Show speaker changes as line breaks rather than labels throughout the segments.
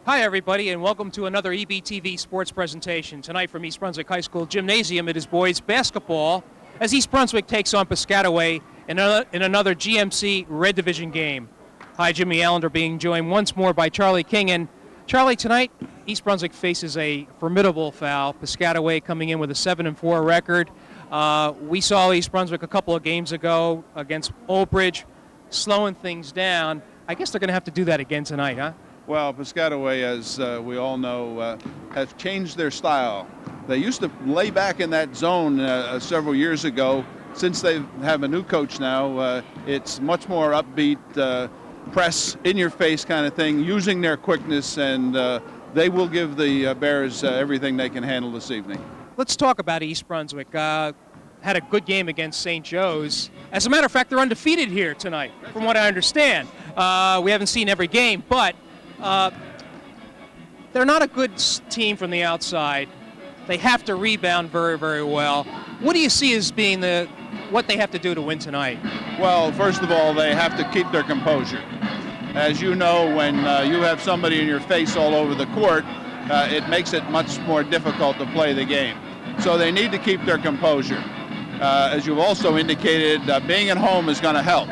Hi, everybody, and welcome to another EBTV sports presentation. Tonight from East Brunswick High School Gymnasium, it is boys basketball as East Brunswick takes on Piscataway in another GMC Red Division game. Hi, Jimmy Allinder being joined once more by Charlie King. And Charlie, tonight, East Brunswick faces a formidable foul. Piscataway coming in with a 7-4 record. We saw East Brunswick a couple of games ago against Old Bridge, slowing things down. I guess they're going to have to do that again tonight, huh?
Well, Piscataway, as we all know, has changed their style. They used to lay back in that zone several years ago. Since they have a new coach now, it's much more upbeat, press, in-your-face kind of thing, using their quickness, and they will give the Bears everything they can handle this evening.
Let's talk about East Brunswick. Had a good game against St. Joe's. As a matter of fact, they're undefeated here tonight, from what I understand. We haven't seen every game, but they're not a good team from the outside. They have to rebound very, very well. What do you see as being what they have to do to win tonight?
Well, first of all, they have to keep their composure. As you know, when you have somebody in your face all over the court, it makes it much more difficult to play the game. So they need to keep their composure. As you've also indicated, being at home is going to help.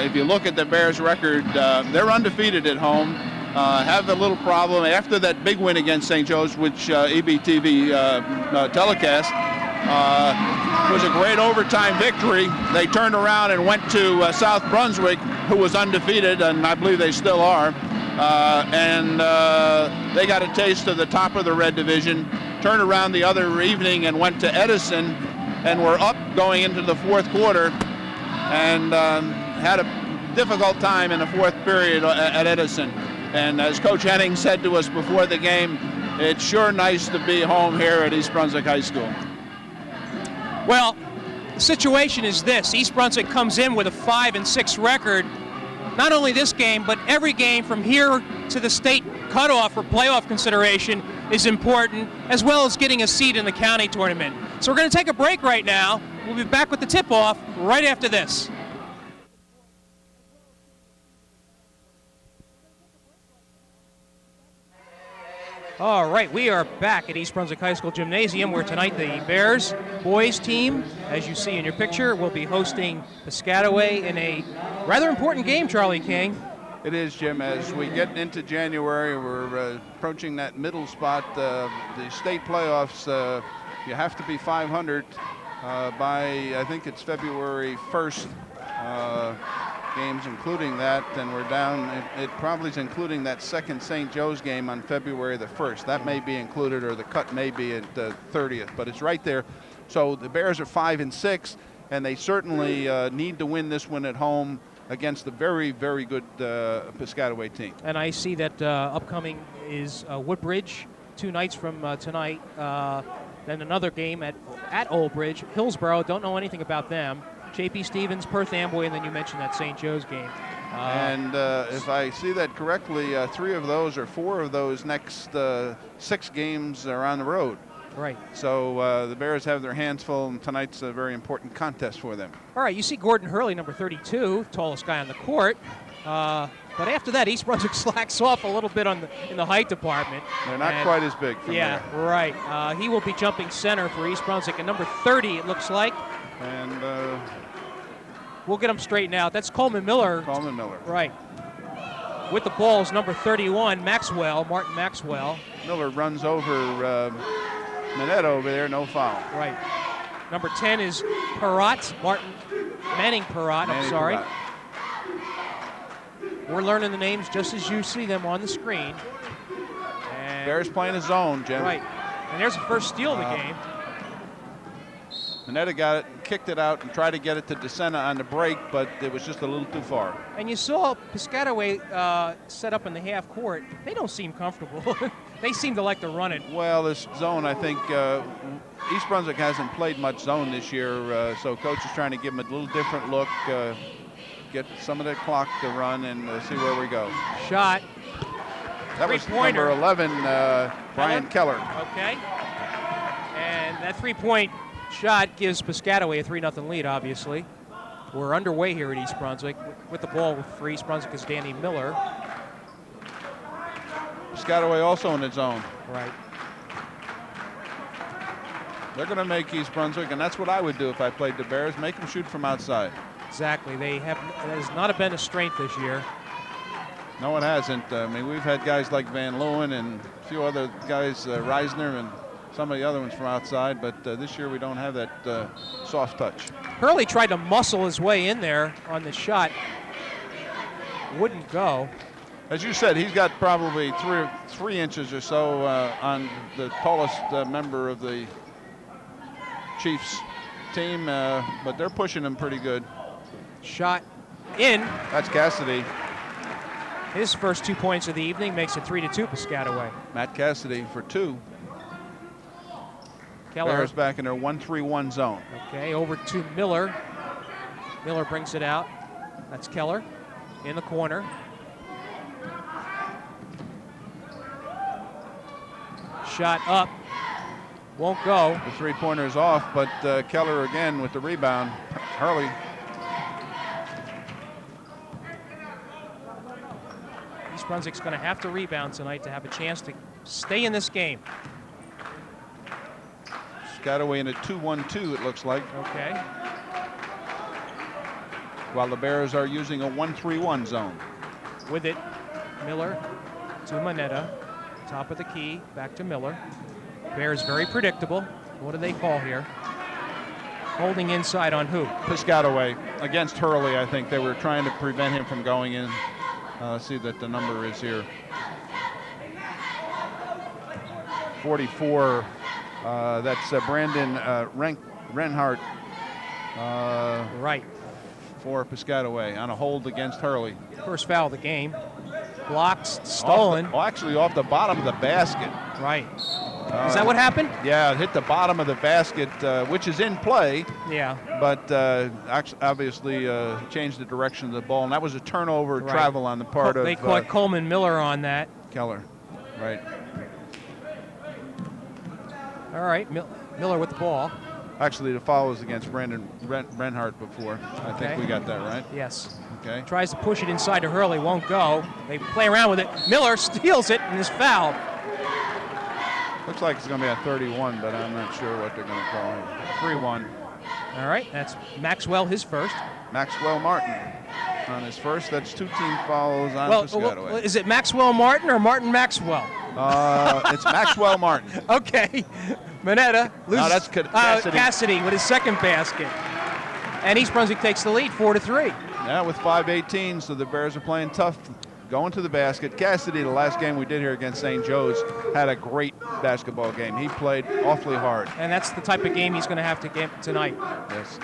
If you look at the Bears' record, they're undefeated at home. Have a little problem after that big win against St. Joe's, which EBTV telecast. Was a great overtime victory. They turned around and went to South Brunswick, who was undefeated, and I believe they still are. And they got a taste of the top of the Red Division, turned around the other evening and went to Edison, and were up going into the fourth quarter, and had a difficult time in the fourth period at Edison. And as Coach Henning said to us before the game, it's sure nice to be home here at East Brunswick High School.
Well, the situation is this. East Brunswick comes in with a 5-6 record. Not only this game, but every game from here to the state cutoff for playoff consideration is important, as well as getting a seat in the county tournament. So we're going to take a break right now. We'll be back with the tip-off right after this. All right, we are back at East Brunswick High School Gymnasium, where tonight the Bears boys team, as you see in your picture, will be hosting Piscataway in a rather important game, Charlie King.
It is, Jim. As we get into January, we're approaching that middle spot. The state playoffs, you have to be 500 by, I think it's February 1st. Games including that, and we're down, it probably is including that second St. Joe's game on February the 1st. That may be included, or the cut may be at the 30th, but it's right there. So the Bears are 5-6, and they certainly need to win this one at home against the very, very good Piscataway team.
And I see that upcoming is Woodbridge 2 nights from tonight. Then another game at Old Bridge. Hillsborough, don't know anything about them. J.P. Stevens, Perth Amboy, and then you mentioned that St. Joe's game.
And if I see that correctly, 3 of those or 4 of those next 6 games are on the road.
Right.
So the Bears have their hands full, and tonight's a very important contest for them.
All right, you see Gordon Hurley, number 32, tallest guy on the court. But after that, East Brunswick slacks off a little bit in the height department.
They're not quite as big from there.
Right. He will be jumping center for East Brunswick. And number 30, it looks like.
And
we'll get him straightened out. That's Coleman Miller.
Coleman Miller.
Right. With the ball is number 31, Martin Maxwell.
Miller runs over Minette over there, no foul.
Right. Number 10 is Manning Perrott, I'm sorry.
Perrott.
We're learning the names just as you see them on the screen. And
Bears playing a zone, Jim.
Right. And there's the first steal of the game.
Minetta got it and kicked it out and tried to get it to DeSena on the break, but it was just a little too far.
And you saw Piscataway set up in the half court. They don't seem comfortable. They seem to like to run it.
Well, this zone, I think, East Brunswick hasn't played much zone this year, so Coach is trying to give them a little different look, get some of the clock to run, and see where we go.
Shot.
That was number 11, Brian Keller.
Okay. And that three-point shot gives Piscataway a 3-0 lead, obviously. We're underway here at East Brunswick. With the ball for East Brunswick is Danny Miller.
Piscataway also in the zone.
Right.
They're going to make East Brunswick, and that's what I would do if I played the Bears, make them shoot from outside.
Exactly. That has not been a strength this year.
No, it hasn't. I mean, we've had guys like Van Leeuwen and a few other guys, Reisner and some of the other ones from outside, but this year we don't have that soft touch.
Hurley tried to muscle his way in there on the shot. Wouldn't go.
As you said, he's got probably 3 inches or so on the tallest member of the Chiefs team, but they're pushing him pretty good.
Shot in.
That's Cassidy.
His first 2 points of the evening makes it 3-2 Piscataway.
Matt Cassidy for 2.
Keller.
Bears back in their 1-3-1 zone.
Okay, over to Miller. Miller brings it out. That's Keller in the corner. Shot up. Won't go.
The 3-pointer is off, but Keller again with the rebound. Hurley.
East Brunswick's going to have to rebound tonight to have a chance to stay in this game.
Piscataway in a 2-1-2, it looks like.
Okay.
While the Bears are using a 1-3-1 zone.
With it, Miller to Moneta. Top of the key, back to Miller. Bears very predictable. What do they call here? Holding inside on who?
Piscataway against Hurley. I think they were trying to prevent him from going in. Let's see that the number is here. 44. That's Brandon Renhart.
Right.
For Piscataway on a hold against Hurley.
First foul of the game. Blocked, stolen.
Actually off the bottom of the basket.
Right. Is that what happened?
Yeah, it hit the bottom of the basket, which is in play.
Yeah.
But obviously changed the direction of the ball, and that was a turnover travel on the part of.
They caught Coleman Miller on that.
Keller, right.
All right, Miller with the ball.
Actually, the foul was against Brandon Renhart before. I think we got that right.
Yes.
Okay.
Tries to push it inside to Hurley, won't go. They play around with it. Miller steals it and is fouled.
Looks like it's going to be a 31, but I'm not sure what they're going to call it. 3-1.
All right, that's Maxwell, his first.
Maxwell Martin on his first. That's 2 team fouls on Piscataway.
Well, is it Maxwell Martin or Martin Maxwell?
It's Maxwell Martin.
Okay. Moneta loses.
No, that's Cassidy.
Cassidy with his second basket. And East Brunswick takes the lead 4-3.
Yeah, with 5:18, so the Bears are playing tough, going to the basket. Cassidy, the last game we did here against St. Joe's, had a great basketball game. He played awfully hard.
And that's the type of game he's going to have to get tonight.
Yes.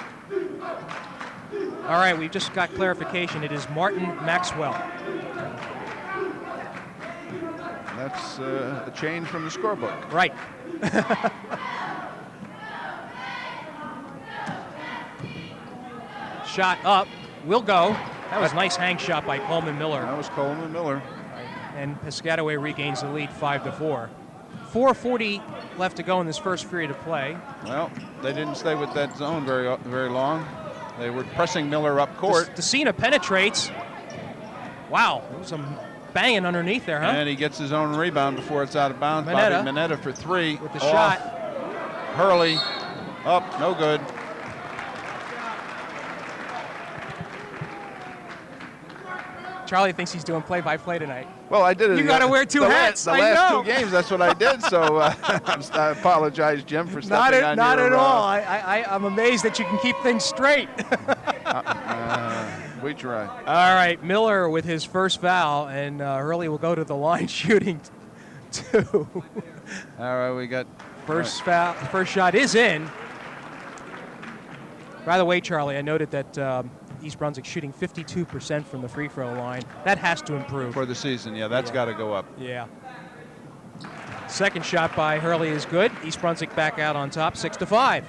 All right, we've just got clarification. It is Martin Maxwell.
That's a change from the scorebook.
Right. Shot up, will go. That was a nice hang shot by Coleman Miller.
That was Coleman Miller.
And Piscataway regains the lead 5-4. 4:40 left to go in this first period of play.
Well, they didn't stay with that zone very long. They were pressing Miller up court.
Decina penetrates. Wow, there was some banging underneath there, huh?
And he gets his own rebound before it's out of bounds. Moneta for 3.
With the shot.
Hurley up, no good.
Charlie thinks he's doing play-by-play tonight.
Well, I did it.
You got to wear 2 hats.
The last 2 games, that's what I did. So I apologize, Jim, for stepping on your...
Not at all. I'm amazed that you can keep things straight.
We try.
All right, Miller with his first foul, and Hurley will go to the line shooting 2.
All right, we got...
First foul. First shot is in. By the way, Charlie, I noted that East Brunswick shooting 52% from the free throw line. That has to improve.
For the season, yeah, that's got to go up.
Yeah. Second shot by Hurley is good. East Brunswick back out on top, 6-5.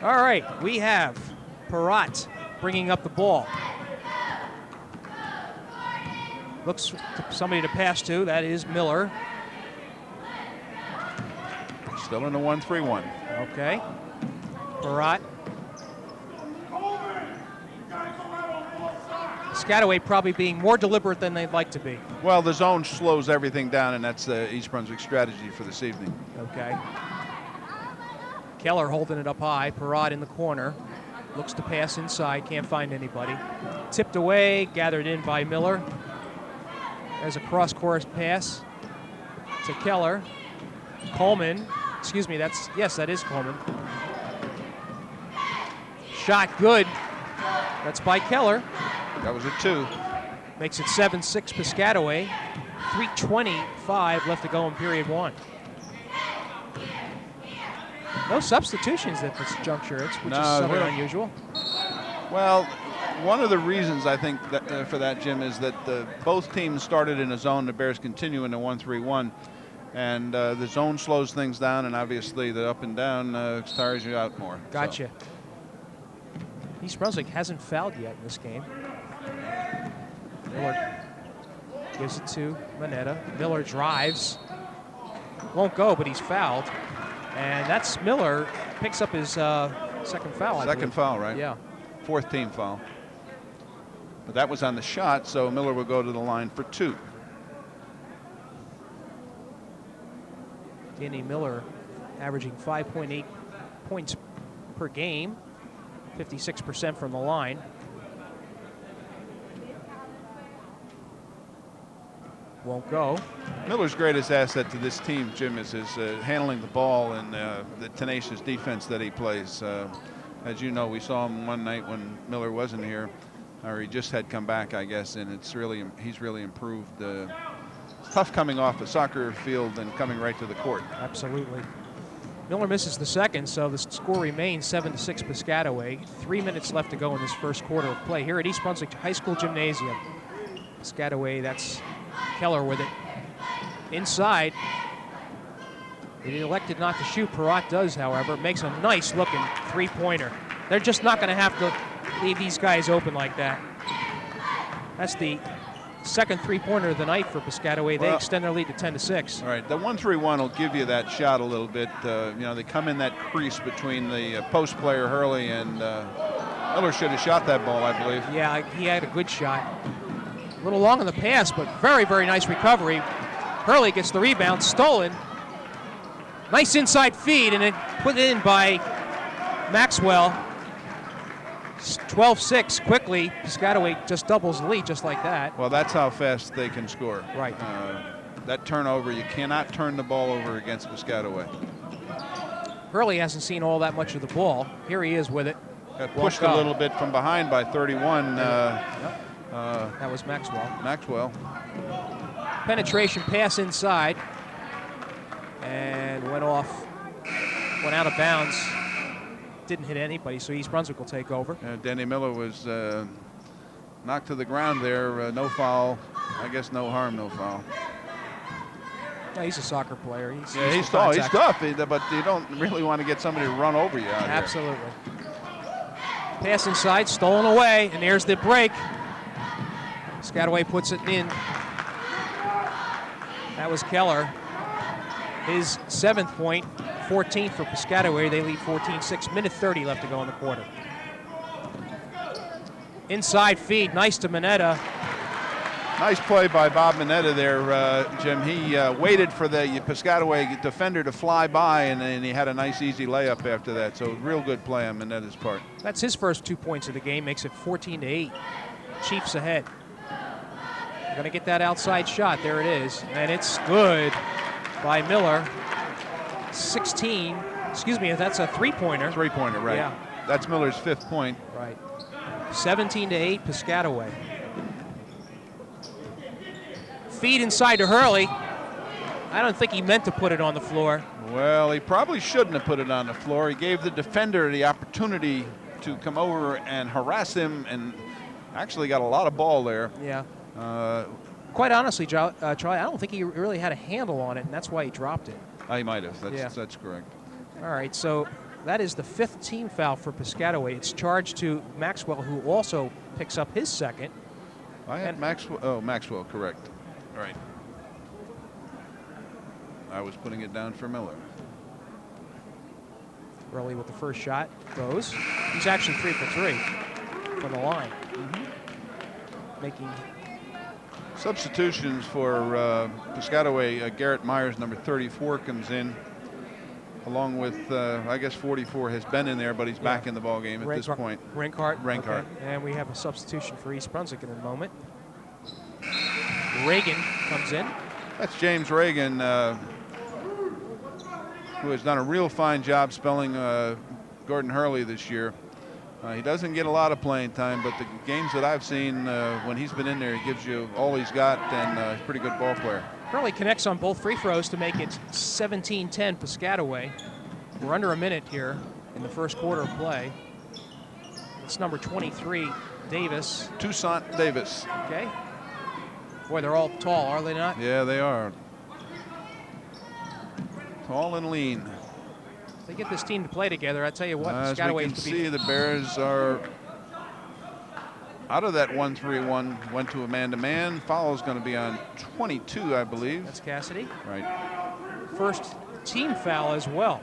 All right, we have Peratt bringing up the ball. Looks to somebody to pass to. That is Miller.
Still in the 1-3-1.
Okay. Peratt. Piscataway probably being more deliberate than they'd like to be.
Well, the zone slows everything down, and that's the East Brunswick strategy for this evening.
Okay. Keller holding it up high. Perrott in the corner. Looks to pass inside. Can't find anybody. Tipped away. Gathered in by Miller. There's a cross-course pass to Keller. Coleman. Excuse me, that is Coleman. Shot good. That's by Keller.
That was a 2.
Makes it 7-6 Piscataway. 3:25 left to go in period 1. No substitutions at this juncture, which is somewhat unusual.
Well, one of the reasons I think that, for that, Jim, is that both teams started in a zone. The Bears continue in a 1-3-1. And the zone slows things down, and obviously the up and down tires you out more.
Gotcha. So. East Brunswick hasn't fouled yet in this game. Miller gives it to Manetta. Miller drives. Won't go, but he's fouled. And that's Miller picks up his second foul.
Second foul, right?
Yeah.
4th team foul. But that was on the shot, so Miller will go to the line for 2.
Danny Miller averaging 5.8 points per game, 56% from the line. Won't go.
Miller's greatest asset to this team, Jim, is his handling the ball and the tenacious defense that he plays. As you know, we saw him one night when Miller wasn't here, or he just had come back, I guess, and he's really improved. Tough coming off the soccer field and coming right to the court.
Absolutely. Miller misses the second, so the score remains 7-6 Piscataway. 3 minutes left to go in this first quarter of play here at East Brunswick High School Gymnasium. Piscataway, that's Keller with it. Inside. He elected not to shoot. Perrott does, however. Makes a nice looking 3-pointer. They're just not going to have to leave these guys open like that. That's the second 3-pointer of the night for Piscataway. They extend their lead to 10-6.
All right, the 1-3-1 will give you that shot a little bit. They come in that crease between the post player Hurley and Miller should have shot that ball, I believe.
Yeah, he had a good shot. A little long on the pass, but very, very nice recovery. Hurley gets the rebound, stolen. Nice inside feed, and then put in by Maxwell. 12-6 quickly. Piscataway just doubles the lead just like that.
Well, that's how fast they can score.
Right.
That turnover, you cannot turn the ball over against Piscataway.
Hurley hasn't seen all that much of the ball. Here he is with it.
Got pushed a little bit from behind by 31.
That was Maxwell. Penetration pass inside. And went out of bounds. Didn't hit anybody, so East Brunswick will take over.
Danny Miller was knocked to the ground there. No foul. I guess no harm, no foul.
Yeah, he's a soccer player.
He's tall. He's tough, but you don't really want to get somebody to run over you out here.
Absolutely. Pass inside, stolen away, and there's the break. Piscataway puts it in. That was Keller. His 7th point, 14th for Piscataway. They lead 14-6. Minute 30 left to go in the quarter. Inside feed, nice to Manetta.
Nice play by Bob Manetta there, Jim. He waited for the Piscataway defender to fly by, and he had a nice, easy layup after that. So real good play on Manetta's part.
That's his first 2 points of the game, makes it 14-8. Chiefs ahead. They're going to get that outside shot. There it is, and it's good by Miller. 16. Excuse me, that's a 3-pointer.
3-pointer, right.
Yeah.
That's Miller's 5th point.
Right. 17-8, Piscataway. Feed inside to Hurley. I don't think he meant to put it on the floor.
Well, he probably shouldn't have put it on the floor. He gave the defender the opportunity to come over and harass him, and actually got a lot of ball there.
Yeah. Quite honestly, Charlie, I don't think he really had a handle on it, and that's why he dropped it.
He might have. That's correct.
All right, so that is the 5th team foul for Piscataway. It's charged to Maxwell, who also picks up his second.
I had Maxwell. Oh, Maxwell, correct. All right. I was putting it down for Miller.
Early with the first shot. Goes. He's actually 3 for 3 from the line. making.
Substitutions for Piscataway. Garrett Myers, number 34, comes in, along with, I guess 44 has been in there, but he's back in the ball game at this point.
Renkart.
Okay.
And we have a substitution for East Brunswick in a moment. Reagan comes in.
That's James Reagan, who has done a real fine job spelling Gordon Hurley this year. He doesn't get a lot of playing time, but the games that I've seen when he's been in there, he gives you all he's got, and he's a pretty good ball player.
Hurley connects on both free throws to make it 17-10 Piscataway. We're under a minute here in the first quarter of play. It's number 23, Davis.
Toussaint Davis.
Okay. Boy, they're all tall, are they not?
Yeah, they are. Tall and lean.
They get this team to play together. I tell you what,
As
Piscataway
we can see, the Bears are out of that 1-3-1, went to a man-to-man. Foul is going to be on 22, I believe.
That's Cassidy.
Right.
First team foul as well.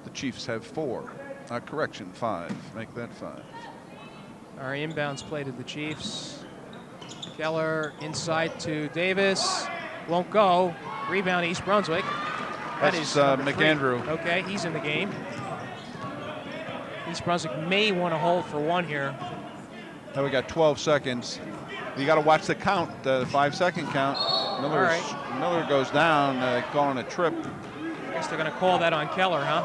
The Chiefs have 4. Correction, 5. Make that 5.
Our inbounds play to the Chiefs. Keller inside to Davis. Won't go. Rebound East Brunswick.
That's McAndrew.
Okay, he's in the game. East Brunswick may want to hold for one here.
Now we got 12 seconds. You got to watch the count, the 5-second count. Miller goes down, calling a trip.
I guess they're going to call that on Keller, huh?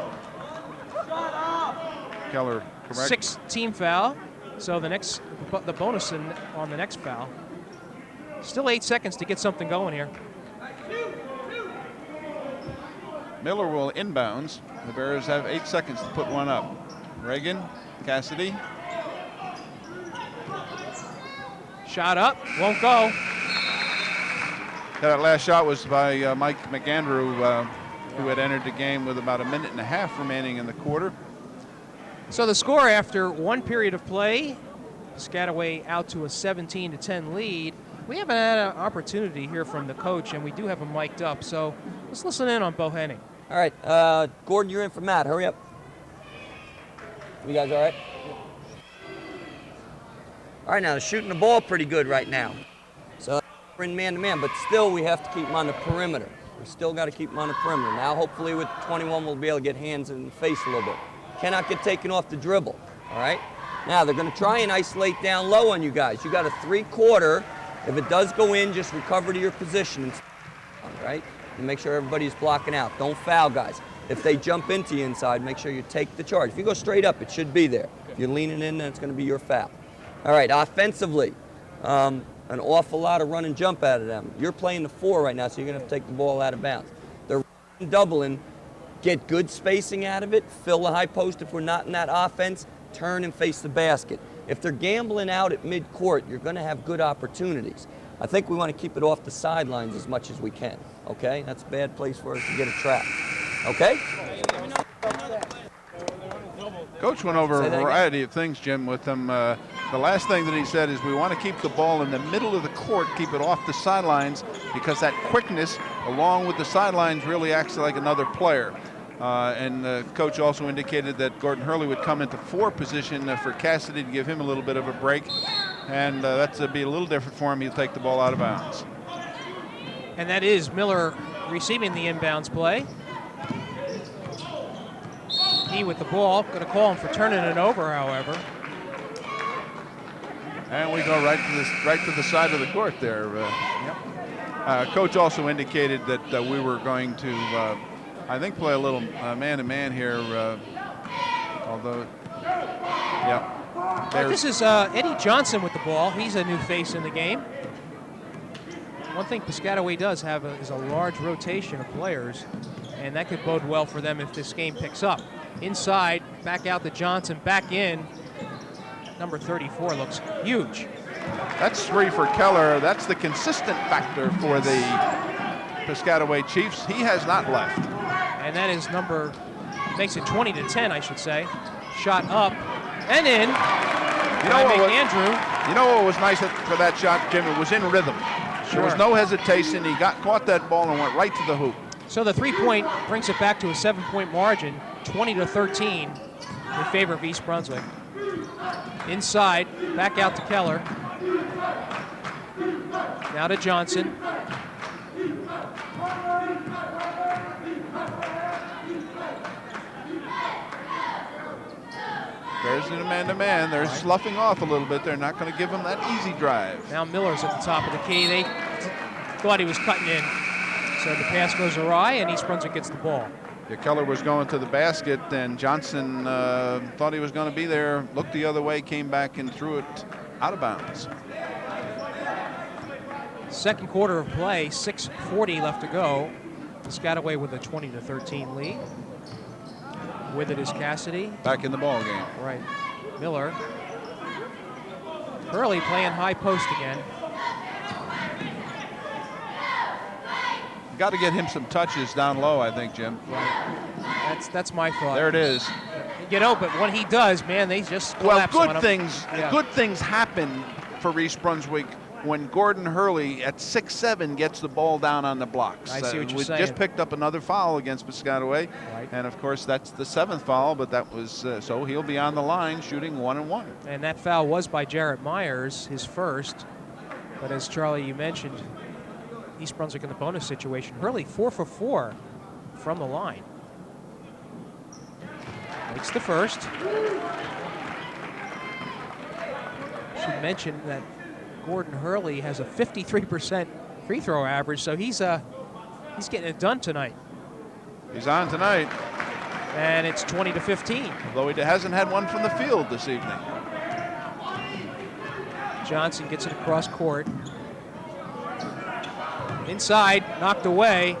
Keller, correct.
6 team foul. So the bonus on the next foul. Still 8 seconds to get something going here.
Miller will inbounds. The Bears have 8 seconds to put one up. Reagan, Cassidy.
Shot up, won't go.
That last shot was by Mike McAndrew, who had entered the game with about a minute and a half remaining in the quarter.
So the score after one period of play, Piscataway out to a 17-10 lead. We haven't had an opportunity here from the coach, and we do have him mic'd up. So let's listen in on Bo Henning.
All right, Gordon, you're in for Matt. Hurry up. You guys all right? All right, now they're shooting the ball pretty good right now. So we're in man-to-man, but still we have to keep them on the perimeter. We still got to keep them on the perimeter. Now hopefully with 21 we'll be able to get hands in the face a little bit. Cannot get taken off the dribble, all right? Now they're going to try and isolate down low on you guys. You got a 3-quarter. If it does go in, just recover to your position, all right? And make sure everybody's blocking out. Don't foul, guys. If they jump into you inside, make sure you take the charge. If you go straight up, it should be there. If you're leaning in, then it's going to be your foul. All right, offensively, an awful lot of run and jump out of them. You're playing the 4 right now, so you're going to have to take the ball out of bounds. They're doubling. Get good spacing out of it. Fill the high post if we're not in that offense. Turn and face the basket. If they're gambling out at mid-court, you're going to have good opportunities. I think we want to keep it off the sidelines as much as we can, okay? That's a bad place for us to get a trap, okay?
Coach went over a variety of things, Jim, with them. The last thing that he said is we want to keep the ball in the middle of the court, keep it off the sidelines, because that quickness, along with the sidelines, really acts like another player. And the coach also indicated that Gordon Hurley would come into 4 position for Cassidy to give him a little bit of a break. And that's be a little different for him. He'll take the ball out of bounds.
And that is Miller receiving the inbounds play. He with the ball. Going to call him for turning it over, however.
And we go right to the side of the court there. Coach also indicated that we were going to, I think, play a little man-to-man here. Although, yeah.
This is Eddie Johnson with the ball. He's a new face in the game. One thing Piscataway does have is a large rotation of players, and that could bode well for them if this game picks up. Inside, back out to Johnson, back in. Number 34 looks huge.
That's 3 for Keller. That's the consistent factor for the Piscataway Chiefs. He has not left.
And that is makes it 20-10, I should say. Shot up and in. Andrew.
You know what was nice for that shot, Jim? It was in rhythm.
Sure.
There was no hesitation. He caught that ball and went right to the hoop.
So the 3-point brings it back to a 7-point margin, 20-13 in favor of East Brunswick. Inside, back out to Keller. Now to Johnson.
Bears in a man-to-man. They're sloughing off a little bit. They're not going to give him that easy drive.
Now Miller's at the top of the key. They thought he was cutting in. So the pass goes awry, and East Brunswick gets the ball.
Yeah, Keller was going to the basket, and Johnson thought he was going to be there, looked the other way, came back and threw it out of bounds.
Second quarter of play, 6:40 left to go. Piscataway with a 20-13 lead. With it is Cassidy.
Back in the ball game.
Right. Miller. Hurley playing high post again.
Got to get him some touches down low, I think, Jim.
Right. That's my thought.
There it is.
You know, but when he does, man, they just
Well,
collapse on him.
good things happen for East Brunswick when Gordon Hurley at 6'7" gets the ball down on the blocks.
I see what you're
we
saying.
just picked up another foul against Piscataway,
Right.
and of course that's the 7th foul, but that was so he'll be on the line shooting 1-1.
And that foul was by Jarrett Myers, his first. But as Charlie, you mentioned, East Brunswick in the bonus situation. Hurley 4 for 4 from the line. Makes the first. Should mention that Gordon Hurley has a 53% free throw average, so he's getting it done tonight.
He's on tonight.
And it's 20-15.
Although he hasn't had one from the field this evening.
Johnson gets it across court. Inside, knocked away.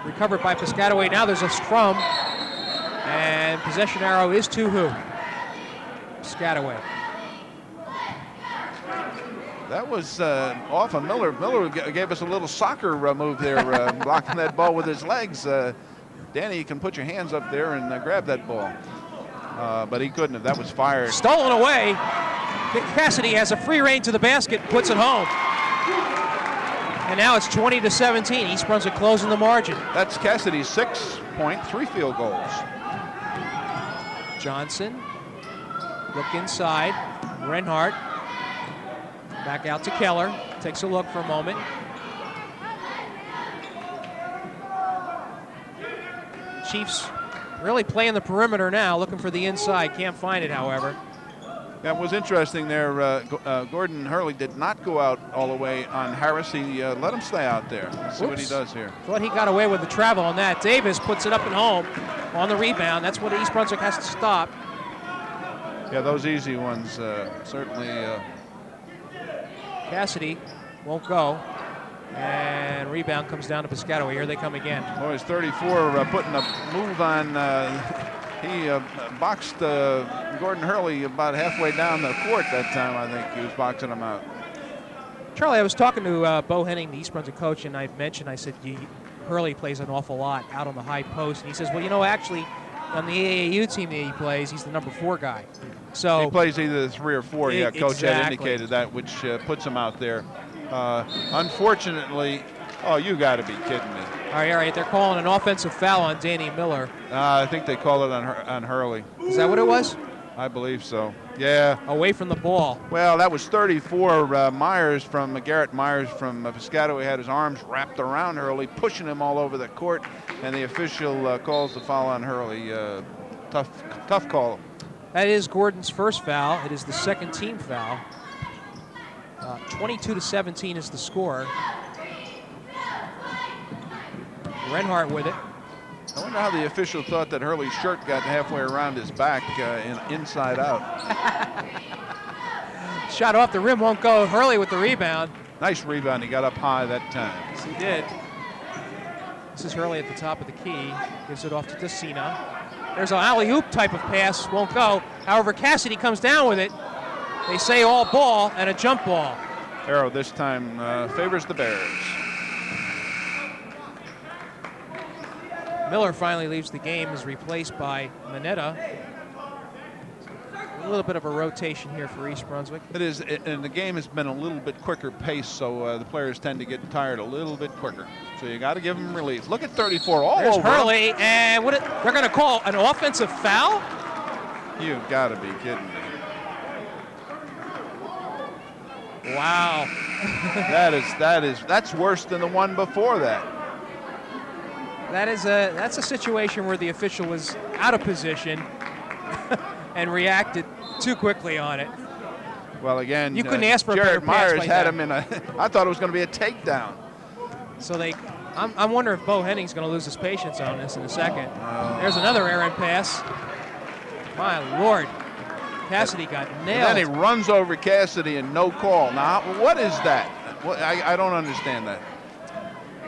Recovered by Piscataway. Now there's a scrum. And possession arrow is to who? Piscataway.
That was off of Miller. Miller gave us a little soccer move there, blocking that ball with his legs. Danny, you can put your hands up there and grab that ball. But he couldn't have. That was fired.
Stolen away. Cassidy has a free rein to the basket, puts it home. And now it's 20-17. East Brunswick closing the margin.
That's Cassidy's 6-point, 3 field goals.
Johnson, look inside. Reinhardt, back out to Keller. Takes a look for a moment. Chiefs really playing the perimeter now, looking for the inside. Can't find it, however.
That was interesting there. Gordon Hurley did not go out all the way on Harris. He let him stay out there. Let's see what he does here.
Thought he got away with the travel on that. Davis puts it up and home on the rebound. That's what East Brunswick has to stop.
Yeah, those easy ones certainly.
Cassidy won't go. And rebound comes down to Piscataway. Here they come again.
Boys, 34 putting a move on. He boxed Gordon Hurley about halfway down the court that time. I think he was boxing him out.
Charlie, I was talking to Bo Henning, the East Brunswick coach, and I said, Hurley plays an awful lot out on the high post. And he says, well, you know, actually, on the AAU team that he plays, he's the number 4 guy. So
he plays either the 3 or 4. Yeah, coach had
exactly.
indicated that, which puts him out there. Unfortunately, oh, you got to be kidding me.
All right. They're calling an offensive foul on Danny Miller.
I think they call it on Hurley.
Is that what it was?
I believe so. Yeah.
Away from the ball.
Well, that was 34. Garrett Myers from Piscataway had his arms wrapped around Hurley, pushing him all over the court, and the official calls the foul on Hurley. Tough call.
That is Gordon's first foul. It is the second team foul. 22-17 is the score. Reinhardt with it.
I wonder how the official thought that Hurley's shirt got halfway around his back inside out.
Shot off the rim, won't go. Hurley with the rebound.
Nice rebound. He got up high that time.
Yes, he did. This is Hurley at the top of the key. Gives it off to Decina. There's an alley-oop type of pass. Won't go. However, Cassidy comes down with it. They say all ball and a jump ball.
Arrow this time favors the Bears.
Miller finally leaves the game, is replaced by Mineta. A little bit of a rotation here for East Brunswick.
It is, and the game has been a little bit quicker pace, so the players tend to get tired a little bit quicker. So you got to give them relief. Look at 34 all
There's
over.
Hurley, and they're going to call an offensive foul?
You've got to be kidding me.
Wow.
That's worse than the one before that.
That's a situation where the official was out of position and reacted too quickly on it.
Well, again,
you couldn't ask for a better
Jared
pass
Myers
like
had
that.
him in a. I thought it was going to be a takedown.
So I'm wondering if Bo Henning's going to lose his patience on this in a second. There's another errant pass. My Lord. Cassidy got nailed.
And then he runs over Cassidy and no call. Now, what is that? I don't understand that.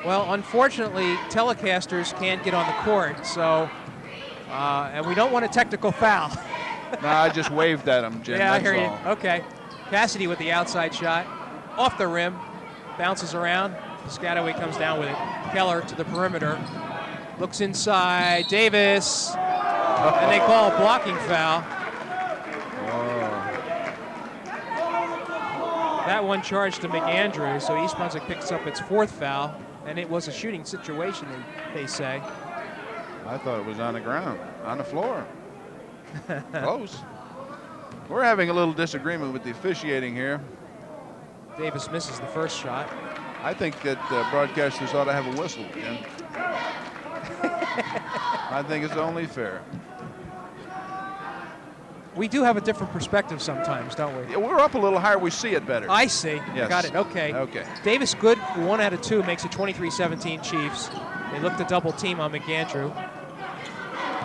Well, unfortunately, telecasters can't get on the court, so, and we don't want a technical foul.
No, I just waved at him, Jim.
Yeah, I
that's
hear
all.
you. Okay. Cassidy with the outside shot. Off the rim. Bounces around. Piscataway comes down with it. Keller to the perimeter. Looks inside. Davis. And they call a blocking foul. That one charged to McAndrew, so East Brunswick picks up its 4th foul, and it was a shooting situation, they say.
I thought it was on the ground, on the floor. Close. We're having a little disagreement with the officiating here.
Davis misses the first shot.
I think that broadcasters ought to have a whistle, Jim. I think it's only fair.
We do have a different perspective sometimes, don't we?
Yeah, we're up a little higher. We see it better.
I see.
Yes.
Got it. Okay.
Okay.
Davis good. 1 out of 2 makes it 23-17 Chiefs. They look to double team on McAndrew.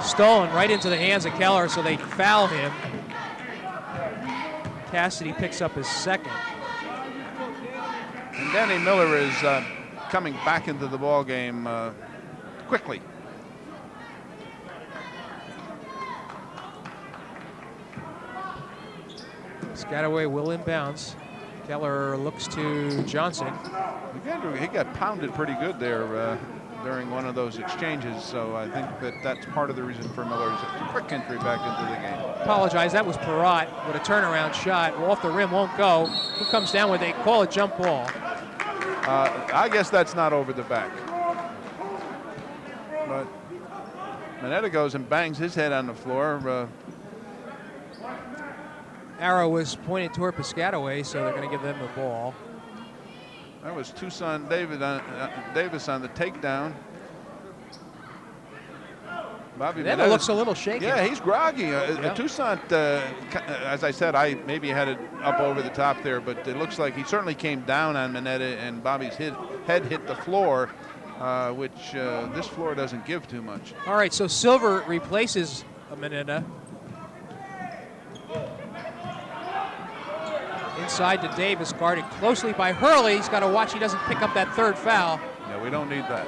Stolen right into the hands of Keller, so they foul him. Cassidy picks up his 2nd.
And Danny Miller is coming back into the ball game quickly.
Piscataway will inbounds. Keller looks to Johnson.
He got pounded pretty good there during one of those exchanges, so I think that's part of the reason for Miller's quick entry back into the game.
Apologize, that was Perrott with a turnaround shot. Off the rim, won't go. Who comes down with a call a jump ball?
I guess that's not over the back. But Mineta goes and bangs his head on the floor.
Arrow was pointed toward Piscataway, so they're going to give them the ball.
That was Tucson Davis on the takedown. Bobby
Mineta looks a little shaky.
Yeah, he's groggy. Tucson, as I said, I maybe had it up over the top there, but it looks like he certainly came down on Mineta, and Bobby's head hit the floor, which this floor doesn't give too much.
All right, so Silver replaces Mineta. Inside to Davis, guarded closely by Hurley. He's got to watch he doesn't pick up that 3rd foul.
Yeah, we don't need that.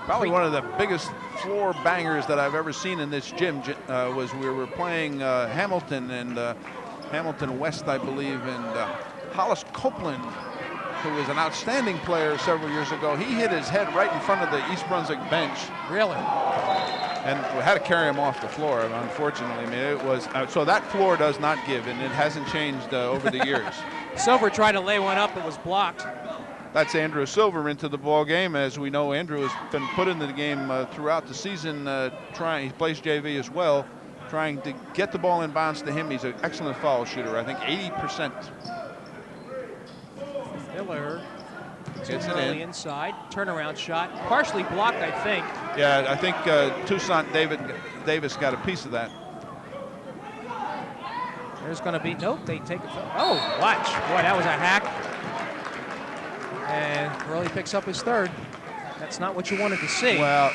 Probably one of the biggest floor bangers that I've ever seen in this gym was we were playing Hamilton and Hamilton West, I believe, and Hollis Copeland, who was an outstanding player several years ago. He hit his head right in front of the East Brunswick bench.
Really?
And we had to carry him off the floor, unfortunately. I mean, it was so that floor does not give, and it hasn't changed over the years.
Silver tried to lay one up, it was blocked.
That's Andrew Silver into the ball game. As we know, Andrew has been put into the game throughout the season. He plays JV as well, trying to get the ball in bounds to him. He's an excellent foul shooter. I think 80%.
Miller
gets it
on
in.
the inside, turnaround shot, partially blocked, I think.
Yeah, I think Tucson Davis got a piece of that.
There's going to be, nope, they take it. Oh, watch. Boy, that was a hack. And Hurley picks up his 3rd. That's not what you wanted to see.
Well,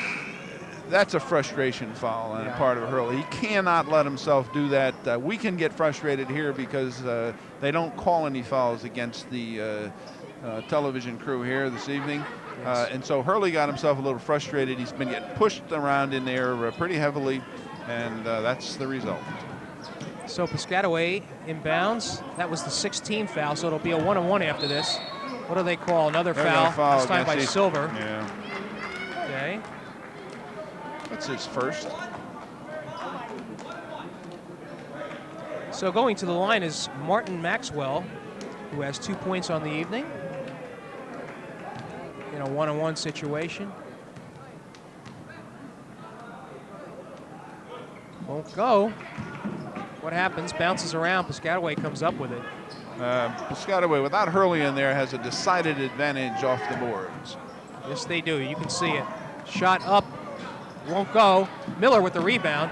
that's a frustration foul on the part of Hurley. He cannot let himself do that. We can get frustrated here because they don't call any fouls against the television crew here this evening.
Yes.
And so Hurley got himself a little frustrated. He's been getting pushed around in there pretty heavily, and that's the result.
So Piscataway inbounds. That was the 16th foul, so it'll be a 1-on-1 after this. What do they call? Another foul, this time by Silver.
Yeah.
Okay.
That's his first.
So going to the line is Martin Maxwell, who has 2 points on the evening in a 1-on-1 situation. Won't go. What happens? Bounces around. Piscataway comes up with it.
Piscataway, without Hurley in there, has a decided advantage off the boards.
Yes, they do. You can see it. Shot up, won't go. Miller with the rebound.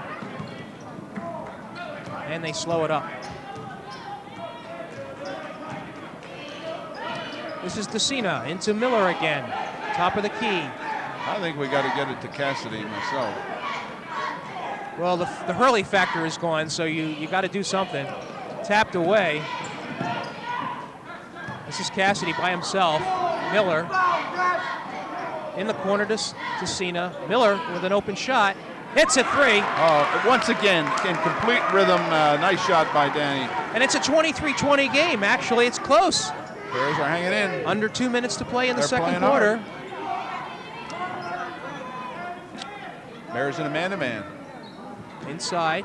And they slow it up. This is Decina into Miller again. Top of the key.
I think we got to get it to Cassidy myself.
Well, the Hurley factor is gone, so you got to do something. Tapped away. This is Cassidy by himself. Miller in the corner to Decina. Miller with an open shot. Hits it three.
Once again, in complete rhythm. Nice shot by Danny.
And it's a 23-20 game. Actually, it's close.
Bears are hanging in.
Under 2 minutes to play in the
They're
second
playing
quarter.
Bears in a man-to-man.
Inside.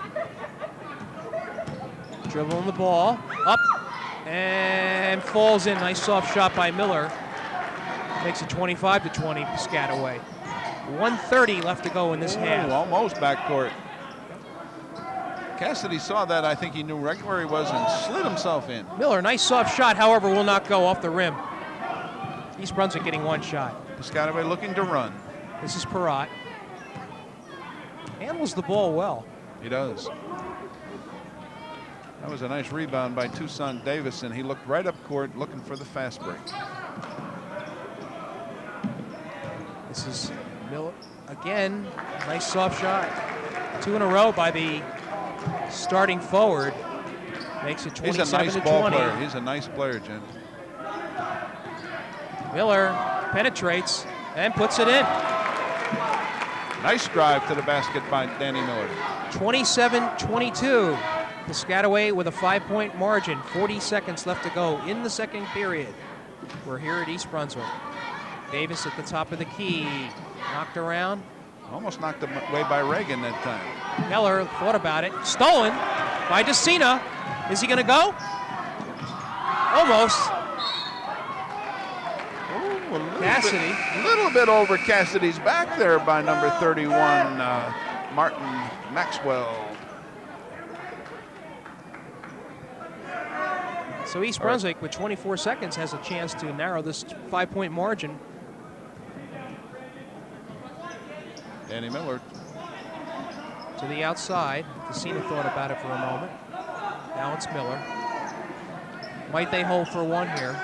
Dribbling the ball. Up. And falls in. Nice soft shot by Miller. Makes it 25-20 Piscataway. 1:30 left to go in this half.
Almost backcourt. Cassidy saw that. I think he knew right where he was and slid himself in.
Miller, nice soft shot, however, will not go off the rim. East Brunswick getting one shot.
Piscataway looking to run.
This is Perrott. Handles the ball well.
He does. That was a nice rebound by Tucson Davison. He looked right up court looking for the fast break.
This is Miller again. Nice soft shot. 2 in a row by the starting forward. Makes it 27-20.
He's a nice ball player. He's a nice player, Jim.
Miller penetrates and puts it in.
Nice drive to the basket by Danny Miller.
27-22. Piscataway with a 5-point margin. 40 seconds left to go in the second period. We're here at East Brunswick. Davis at the top of the key. Knocked around.
Almost knocked away by Reagan that time.
Miller thought about it. Stolen by Decina. Is he going to go? Almost. Cassidy.
A little bit over Cassidy's back there by number 31, Martin Maxwell.
So East Brunswick, with 24 seconds, has a chance to narrow this 5-point margin.
Danny Miller.
To the outside. Decina thought about it for a moment. Now it's Miller. Might they hold for one here?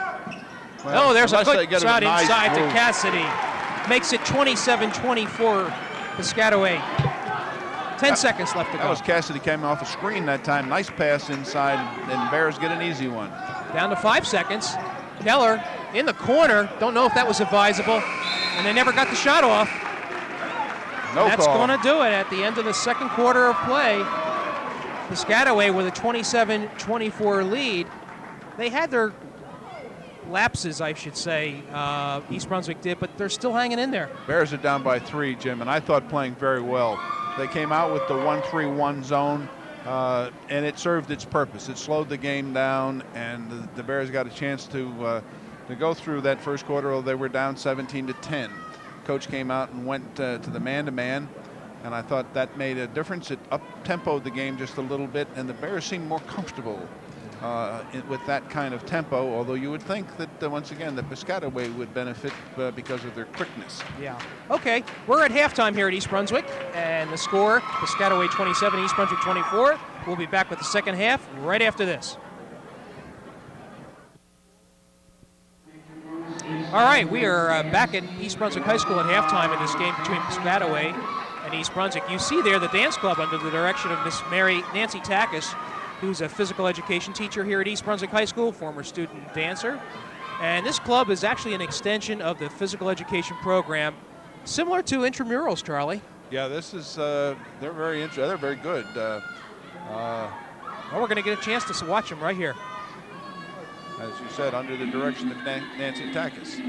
Well,
there's a good
get
shot
nice
inside
move.
to Cassidy. Makes it 27-24 Piscataway. 10 seconds left to go.
That was Cassidy came off a screen that time. Nice pass inside, and Bears get an easy one.
Down to 5 seconds. Keller in the corner. Don't know if that was advisable. And they never got the shot off. That's going to do it at the end of the second quarter of play. Piscataway with a 27-24 lead. They had their lapses, I should say, East Brunswick did, but they're still hanging in there.
Bears are down by 3, Jim, and I thought playing very well. They came out with the 1-3-1 zone, and it served its purpose. It slowed the game down, and the Bears got a chance to go through that first quarter. They were down 17-10. Coach came out and went to the man-to-man, and I thought that made a difference. It up-tempoed the game just a little bit, and the Bears seemed more comfortable with that kind of tempo, although you would think that, once again, that Piscataway would benefit because of their quickness.
Yeah. Okay, we're at halftime here at East Brunswick, and the score, Piscataway 27, East Brunswick 24. We'll be back with the second half right after this. All right, we are back at East Brunswick High School at halftime in this game between Piscataway and East Brunswick. You see there the dance club under the direction of Miss Nancy Takis, who's a physical education teacher here at East Brunswick High School, former student dancer. And this club is actually an extension of the physical education program, similar to intramurals, Charlie.
Yeah, this is, they're very interesting. They're very good.
Well, we're going to get a chance to watch them right here.
As you said, under the direction of Nancy Takis.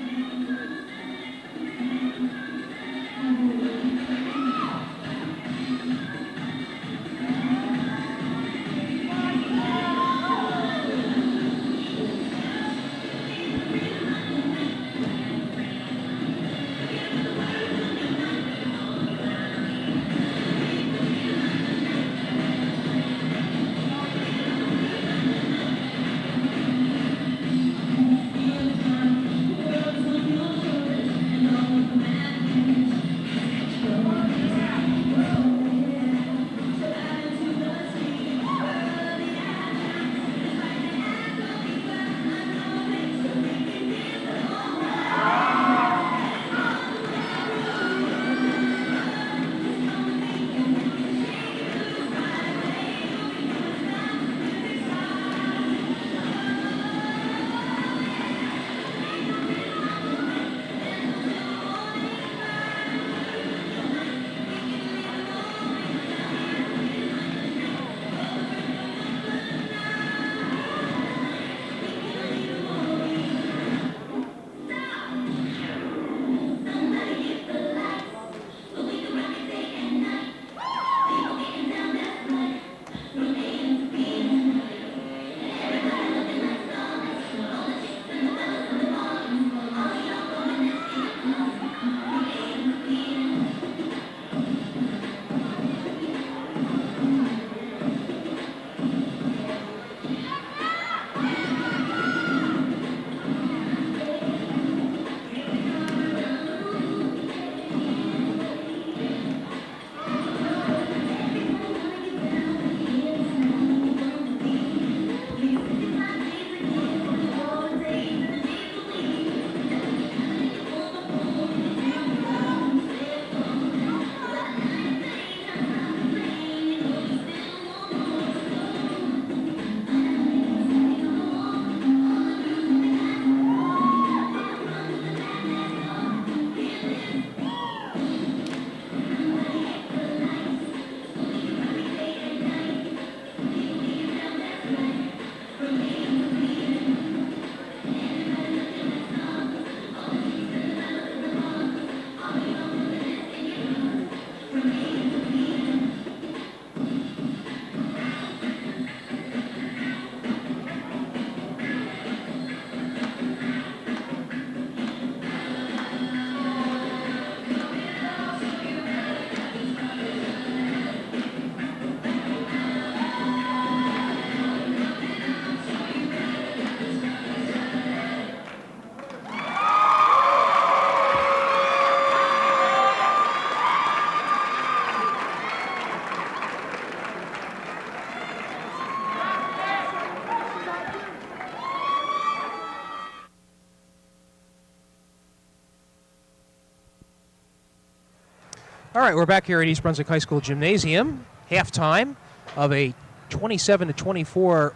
All right, we're back here at East Brunswick High School Gymnasium. Halftime of a 27-24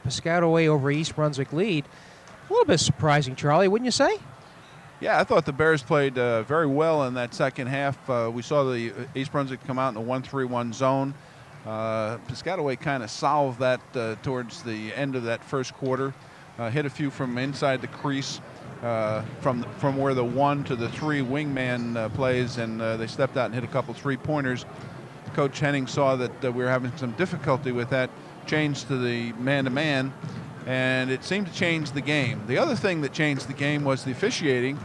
Piscataway over East Brunswick lead. A little bit surprising, Charlie, wouldn't you say?
Yeah, I thought the Bears played very well in that second half. We saw the East Brunswick come out in the 1-3-1 zone. Piscataway kind of solved that towards the end of that first quarter. Hit a few from inside the crease, from where the 1 to the 3 wingman plays, and they stepped out and hit a couple three-pointers. Coach Henning saw that we were having some difficulty with that, changed to the man-to-man, and it seemed to change the game. The other thing that changed the game was the officiating.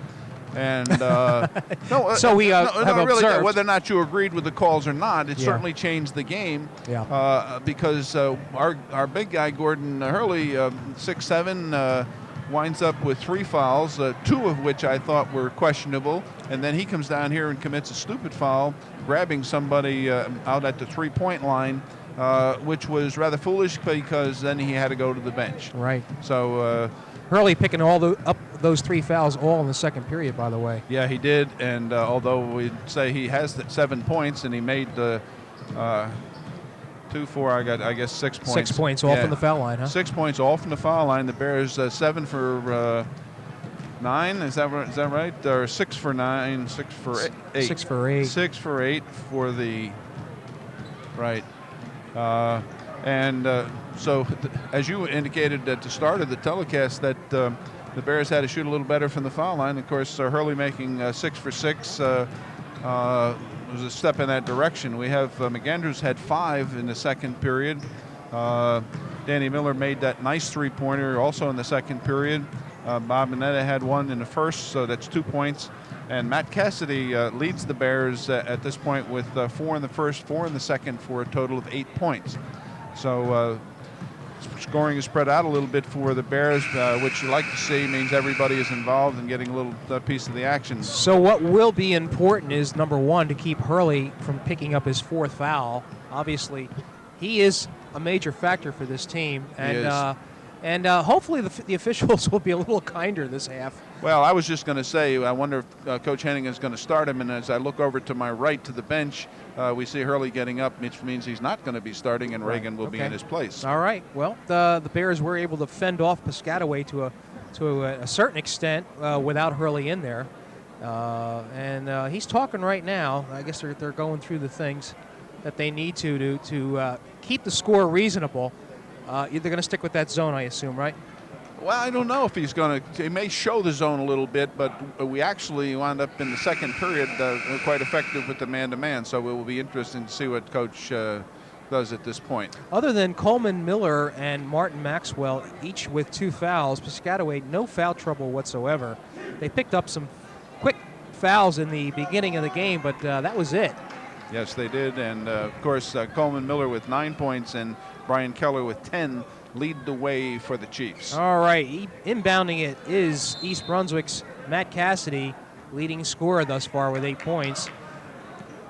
And
so we have
really,
observed.
whether or not you agreed with the calls or not, it
Yeah.
certainly changed the game.
Yeah.
Because our big guy Gordon Hurley, 6'7", winds up with 3 fouls, 2 of which I thought were questionable, and then he comes down here and commits a stupid foul, grabbing somebody out at the 3-point line, which was rather foolish because then he had to go to the bench.
Right.
So.
Hurley picking up those 3 fouls all in the second period, by the way.
Yeah, he did, and although we'd say he has 7 points and he made 2, 4, I guess 6 points.
6 points all from the foul line, huh?
6 points all from the foul line. The Bears 7 for 9. Is that right? Or 6 for 9, 6 for 8.
6 for 8.
6 for 8 for the right. So, as you indicated at the start of the telecast, that the Bears had to shoot a little better from the foul line. Of course, Hurley making 6 for 6 was a step in that direction. We have McAndrews had 5 in the second period. Danny Miller made that nice 3-pointer also in the second period. Bob Mineta had 1 in the first, so that's 2 points. And Matt Cassidy leads the Bears at this point with 4 in the first, 4 in the second, for a total of 8 points. So scoring is spread out a little bit for the Bears, which you like to see. Means everybody is involved and getting a little piece of the action.
So what will be important is, number 1, to keep Hurley from picking up his 4th foul. Obviously, he is a major factor for this team. And hopefully the officials will be a little kinder this half.
Well, I was just going to say, I wonder if Coach Henning is going to start him. And as I look over to my right to the bench, we see Hurley getting up, which means he's not going to be starting, and Reagan will be in his place.
All right. Well, the Bears were able to fend off Piscataway to a certain extent without Hurley in there. And he's talking right now. I guess they're going through the things that they need to keep the score reasonable. They're going to stick with that zone, I assume, right?
Well, I don't know if he's going to. He may show the zone a little bit, but we actually wound up in the second period quite effective with the man-to-man. So it will be interesting to see what Coach does at this point.
Other than Coleman Miller and Martin Maxwell, each with 2 fouls, Piscataway no foul trouble whatsoever. They picked up some quick fouls in the beginning of the game, but that was it.
Yes, they did. And, of course, Coleman Miller with 9 points and Brian Keller with 10 lead the way for the Chiefs.
All right, inbounding it is East Brunswick's Matt Cassidy, leading scorer thus far with 8 points.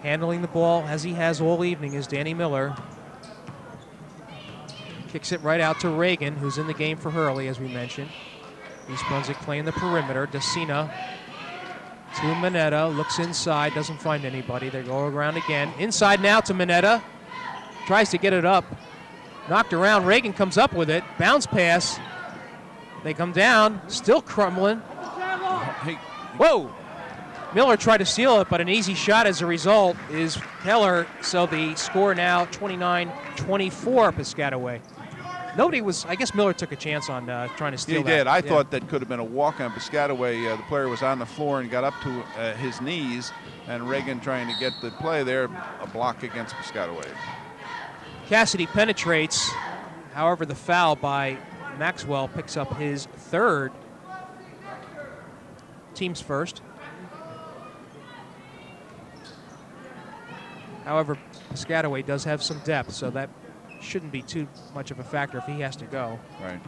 Handling the ball, as he has all evening, is Danny Miller. Kicks it right out to Reagan, who's in the game for Hurley, as we mentioned. East Brunswick playing the perimeter. Decina to Mineta, looks inside, doesn't find anybody. They go around again. Inside now to Mineta. Tries to get it up. Knocked around. Reagan comes up with it. Bounce pass. They come down. Still crumbling. Whoa! Miller tried to steal it, but an easy shot as a result is Keller. So the score now 29-24 Piscataway. Nobody was, I guess Miller took a chance on trying to steal that.
He did. I thought that could have been a walk on Piscataway. The player was on the floor and got up to his knees, and Reagan trying to get the play there, a block against Piscataway.
Cassidy penetrates. However, the foul by Maxwell picks up his 3rd. Team's first. However, Piscataway does have some depth, so that shouldn't be too much of a factor if he has to go.
Right.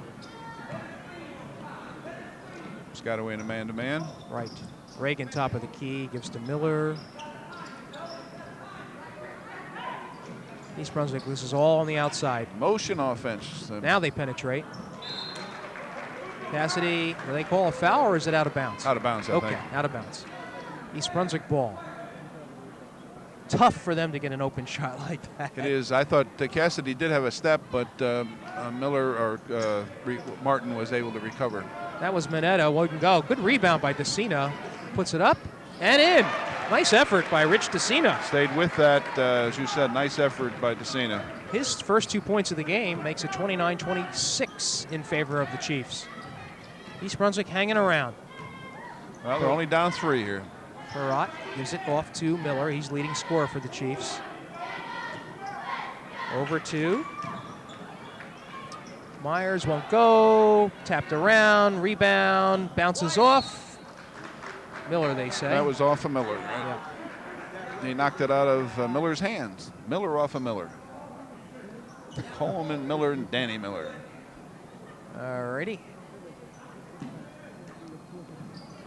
Piscataway in a man-to-man.
Right. Reagan top of the key, gives to Miller. East Brunswick, this is all on the outside.
Motion offense.
Now they penetrate. Cassidy, do they call a foul or is it out of bounds?
Out of bounds, I think.
Okay, out of bounds. East Brunswick ball. tough for them to get an open shot like that.
It is. I thought Cassidy did have a step, but Miller or Martin was able to recover.
That was Mineta. Wouldn't go. Good rebound by Decina. Puts it up and in. Nice effort by Rich Decina.
Stayed with that, as you said, nice effort by Decina.
His first 2 points of the game makes it 29-26 in favor of the Chiefs. East Brunswick hanging around.
Well, they're only down 3 here.
Perrott gives it off to Miller. He's leading scorer for the Chiefs. Over to Myers, won't go. Tapped around, rebound, bounces off. Miller, they say.
That was off of Miller, right?
Yeah.
He knocked it out of Miller's hands. Miller off of Miller. Coleman, Miller, and Danny Miller.
Alrighty.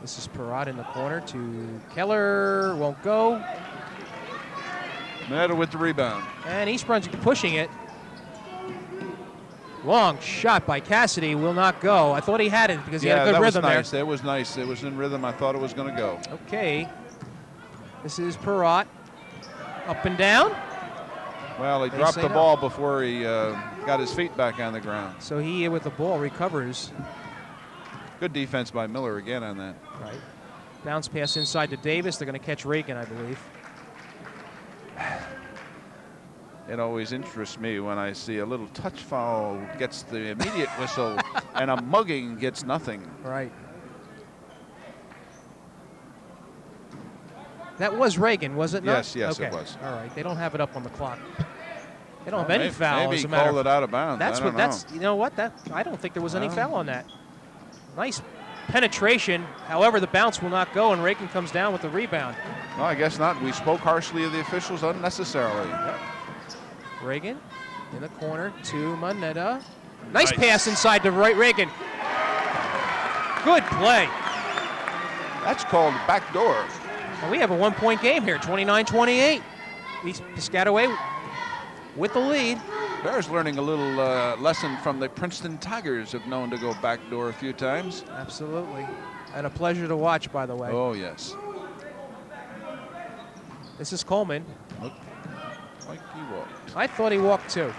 This is Perrott in the corner to Keller, won't go.
Mineta with the rebound.
And East Brunswick pushing it. Long shot by Cassidy, will not go. I thought he had it because he had a good rhythm
nice.
there.
That was nice. It was in rhythm. I thought it was going to go.
Okay. This is Perrott. Up and down.
Well, he dropped the ball before he got his feet back on the ground.
So he, with the ball, recovers.
Good defense by Miller again on that.
Right. Bounce pass inside to Davis. They're going to catch Reagan, I believe.
It always interests me when I see a little touch foul gets the immediate whistle and a mugging gets nothing.
Right. That was Reagan, was it not?
Yes,
okay.
it was.
All right. They don't have it up on the clock. They don't have any foul.
Maybe
as
he
a matter
called it out of bounds.
That's
I don't
what. That's
know.
you know what that. I don't think there was any foul on that. Nice penetration. However, the bounce will not go, and Reagan comes down with the rebound.
No, I guess not. We spoke harshly of the officials unnecessarily.
Yep. Reagan in the corner to Mineta. Nice pass inside to Reagan. Good play.
That's called backdoor.
And we have a 1-point game here, 29-28. Piscataway with the lead.
Bears learning a little lesson from the Princeton Tigers, have known to go backdoor a few times.
Absolutely. And a pleasure to watch, by the way.
Oh, yes.
This is Coleman.
Looked like he walked.
I thought he walked too.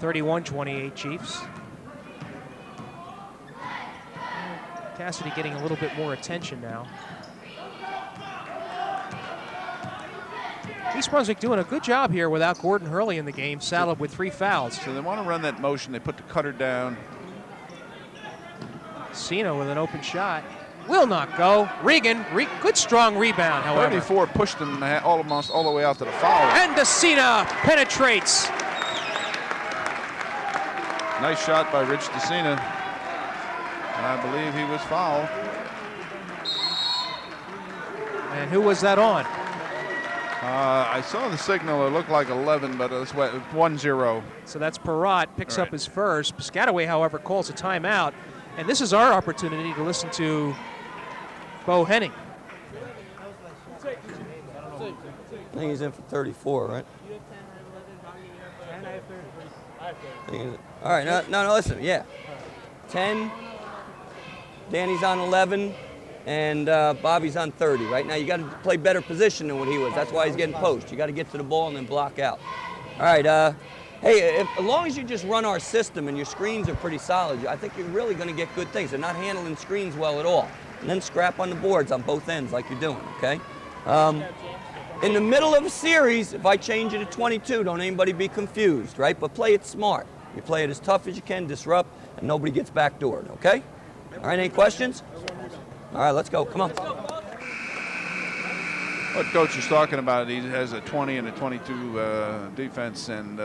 31-28 Chiefs. Cassidy getting a little bit more attention now. East Brunswick doing a good job here without Gordon Hurley in the game, saddled with 3 fouls.
So they want to run that motion. They put the cutter down.
Cena with an open shot. Will not go. Regan, good strong rebound, however.
34 pushed him almost all the way out to the foul.
And Decina penetrates.
Nice shot by Rich Decina. I believe he was fouled.
And who was that on?
I saw the signal. It looked like 11, but it's 1-0.
So that's Perrott, picks
All
up
right.
his first. Piscataway, however, calls a timeout. And this is our opportunity to listen to Bo Henning.
I think he's in for 34, right? All right, no, listen, yeah. 10, Danny's on 11, and Bobby's on 30. Right now, you got to play better position than what he was. That's why he's getting post. You got to get to the ball and then block out. All right, hey, as long as you just run our system and your screens are pretty solid, I think you're really going to get good things. They're not handling screens well at all. And then scrap on the boards on both ends like you're doing, okay? In the middle of a series, if I change it to 22, don't anybody be confused, right? But play it smart. You play it as tough as you can, disrupt, and nobody gets backdoored, okay? All right, any questions? All right, let's go. Come on.
What coach is talking about, he has a 20 and a 22 defense, and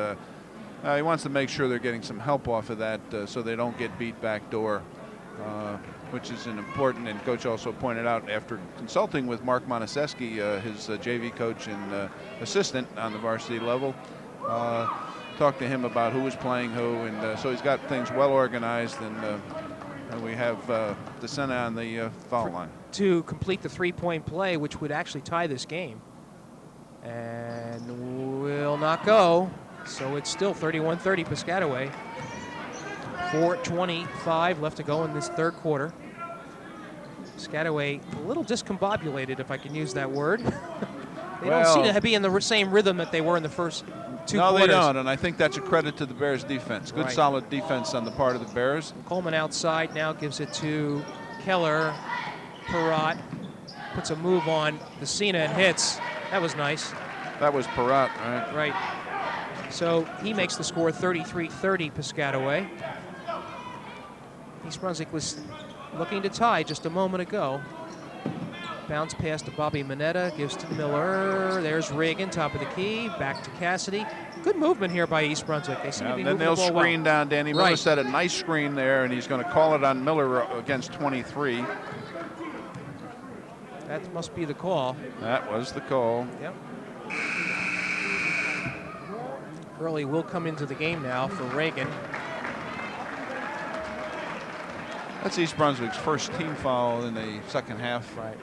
he wants to make sure they're getting some help off of that so they don't get beat backdoor, which is important. And coach also pointed out, after consulting with Mark Monaseski, his JV coach and assistant on the varsity level, talked to him about who was playing who, and so he's got things well organized, and we have Decina on the foul line.
To complete the 3-point play, which would actually tie this game. And will not go. So it's still 31-30 Piscataway. 4:25 left to go in this third quarter. Piscataway a little discombobulated, if I can use that word. They
Well,
don't seem to be in the same rhythm that they were in the first two
no,
quarters.
they don't, and I think that's a credit to the Bears defense. Good,
Right.
solid defense on the part of the Bears.
Coleman outside now gives it to Keller. Perrott puts a move on the Cena and hits. That was nice.
That was Perrott, right?
Right. So he makes the score 33-30 Piscataway. East Brunswick was looking to tie just a moment ago. Bounce pass to Bobby Mineta, gives to Miller. There's Reagan, top of the key, back to Cassidy. Good movement here by East Brunswick. They seem to be
Then
moving
they'll
the ball
screen
well.
down. Danny Miller
Right.
set a nice screen there, and he's going to call it on Miller against 23.
That must be the call.
That was the call.
Yep. Hurley will come into the game now for Reagan.
That's East Brunswick's first team foul in the second half.
Right.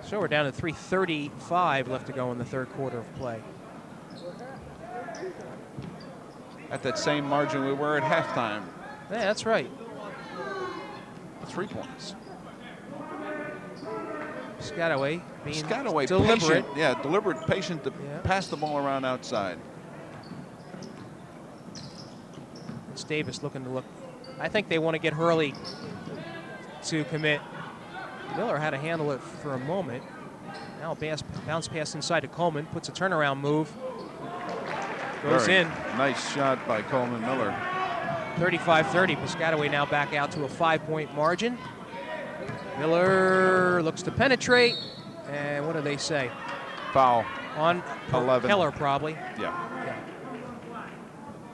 So we're down to 3:35 left to go in the third quarter of play.
At that same margin we were at halftime.
Yeah, that's right.
3 points.
Piscataway being
Piscataway
deliberate.
patient, deliberate, patient to
Yeah.
pass the ball around outside.
It's Davis looking to look. I think they want to get Hurley to commit. Miller had to handle it for a moment. Now bounce pass inside to Coleman, puts a turnaround move. Goes
Very
in.
Nice shot by Coleman Miller.
35-30. Piscataway now back out to a 5-point margin. Miller looks to penetrate. And what do they say?
Foul.
On
11.
Keller, probably.
Yeah.
Yeah.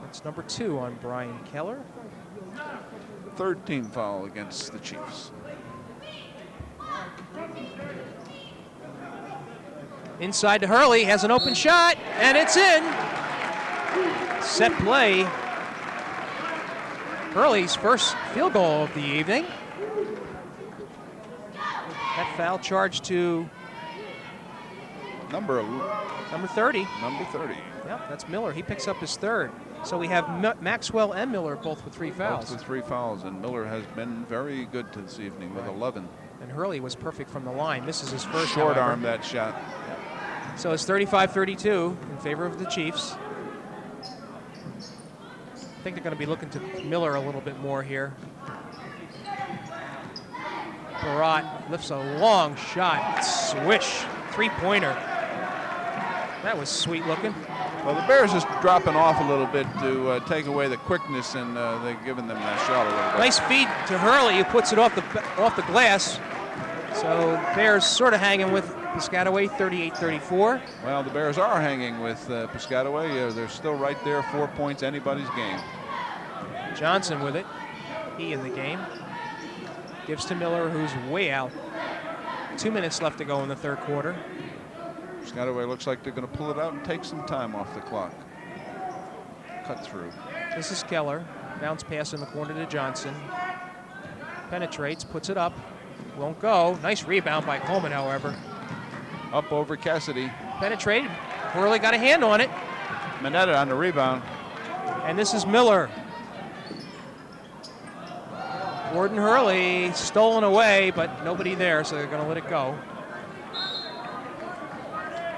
That's number 2 on Brian Keller.
Third team foul against the Chiefs.
Inside to Hurley, has an open shot, and it's in. Set play. Hurley's first field goal of the evening. That foul charge to
Number
30.
30.
Yep, that's Miller. He picks up his third. So we have Maxwell and Miller both with 3 fouls.
Both with 3 fouls, and Miller has been very good this evening with 11.
And Hurley was perfect from the line. Misses his first,
Short
however.
arm that shot.
So it's 35-32 in favor of the Chiefs. I think they're going to be looking to Miller a little bit more here. Perrott lifts a long shot. Swish. 3-pointer. That was sweet looking.
Well, the Bears is dropping off a little bit to take away the quickness, and they're giving them that shot a little bit.
Nice feed to Hurley, who puts it off the glass. So Bears sort of hanging with Piscataway, 38-34.
Well, the Bears are hanging with Piscataway. They're still right there, 4 points, anybody's game.
Johnson with it. He in the game. Gives to Miller, who's way out. 2 minutes left to go in the third quarter.
Piscataway looks like they're going to pull it out and take some time off the clock. Cut through.
This is Keller. Bounce pass in the corner to Johnson. Penetrates, puts it up. Won't go. Nice rebound by Coleman, however.
Up over Cassidy.
Penetrated. Hurley got a hand on it.
Mineta on the rebound.
And this is Miller. Gordon Hurley stolen away, but nobody there, so they're going to let it go.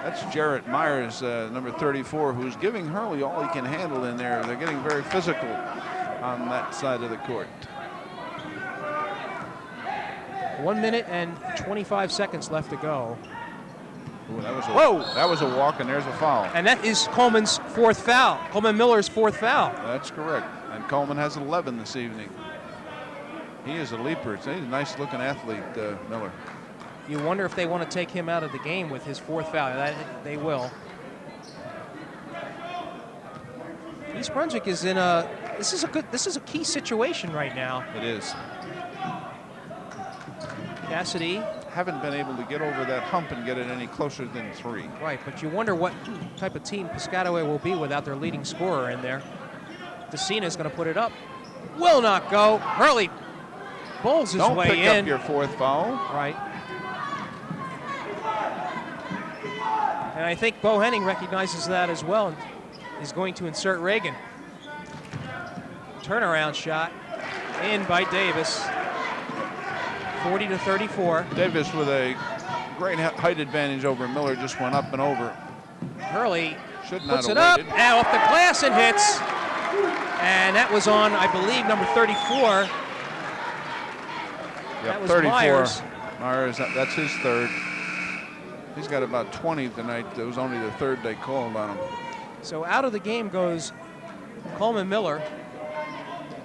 That's Jarrett Myers, number 34, who's giving Hurley all he can handle in there. They're getting very physical on that side of the court.
1 minute and 25 seconds left to go.
Ooh, that was a,
Whoa!
That was a walk, and there's a foul.
And that is Coleman's 4th foul. Coleman Miller's 4th foul.
That's correct. And Coleman has 11 this evening. He is a leaper. He's a nice-looking athlete, Miller.
You wonder if they want to take him out of the game with his 4th foul. They will. East Brunswick is in a. This is a key situation right now.
It is.
Cassidy.
Haven't been able to get over that hump and get it any closer than 3.
Right, but you wonder what type of team Piscataway will be without their leading scorer in there. DeCina is going to put it up. Will not go. Hurley bowls his
Don't
way
pick
in.
up your 4th foul.
Right. And I think Bo Henning recognizes that as well and is going to insert Reagan. Turnaround shot. in by Davis. 40-34.
Davis with a great height advantage over Miller, just went up and over.
Hurley
Should not
puts
have
it up,
waited.
and off the glass and hits. And that was on, I believe, number 34.
Yep,
That was
34.
Myers.
Myers, that's his third. He's got about 20 tonight. It was only the third they called on him.
So out of the game goes Coleman Miller.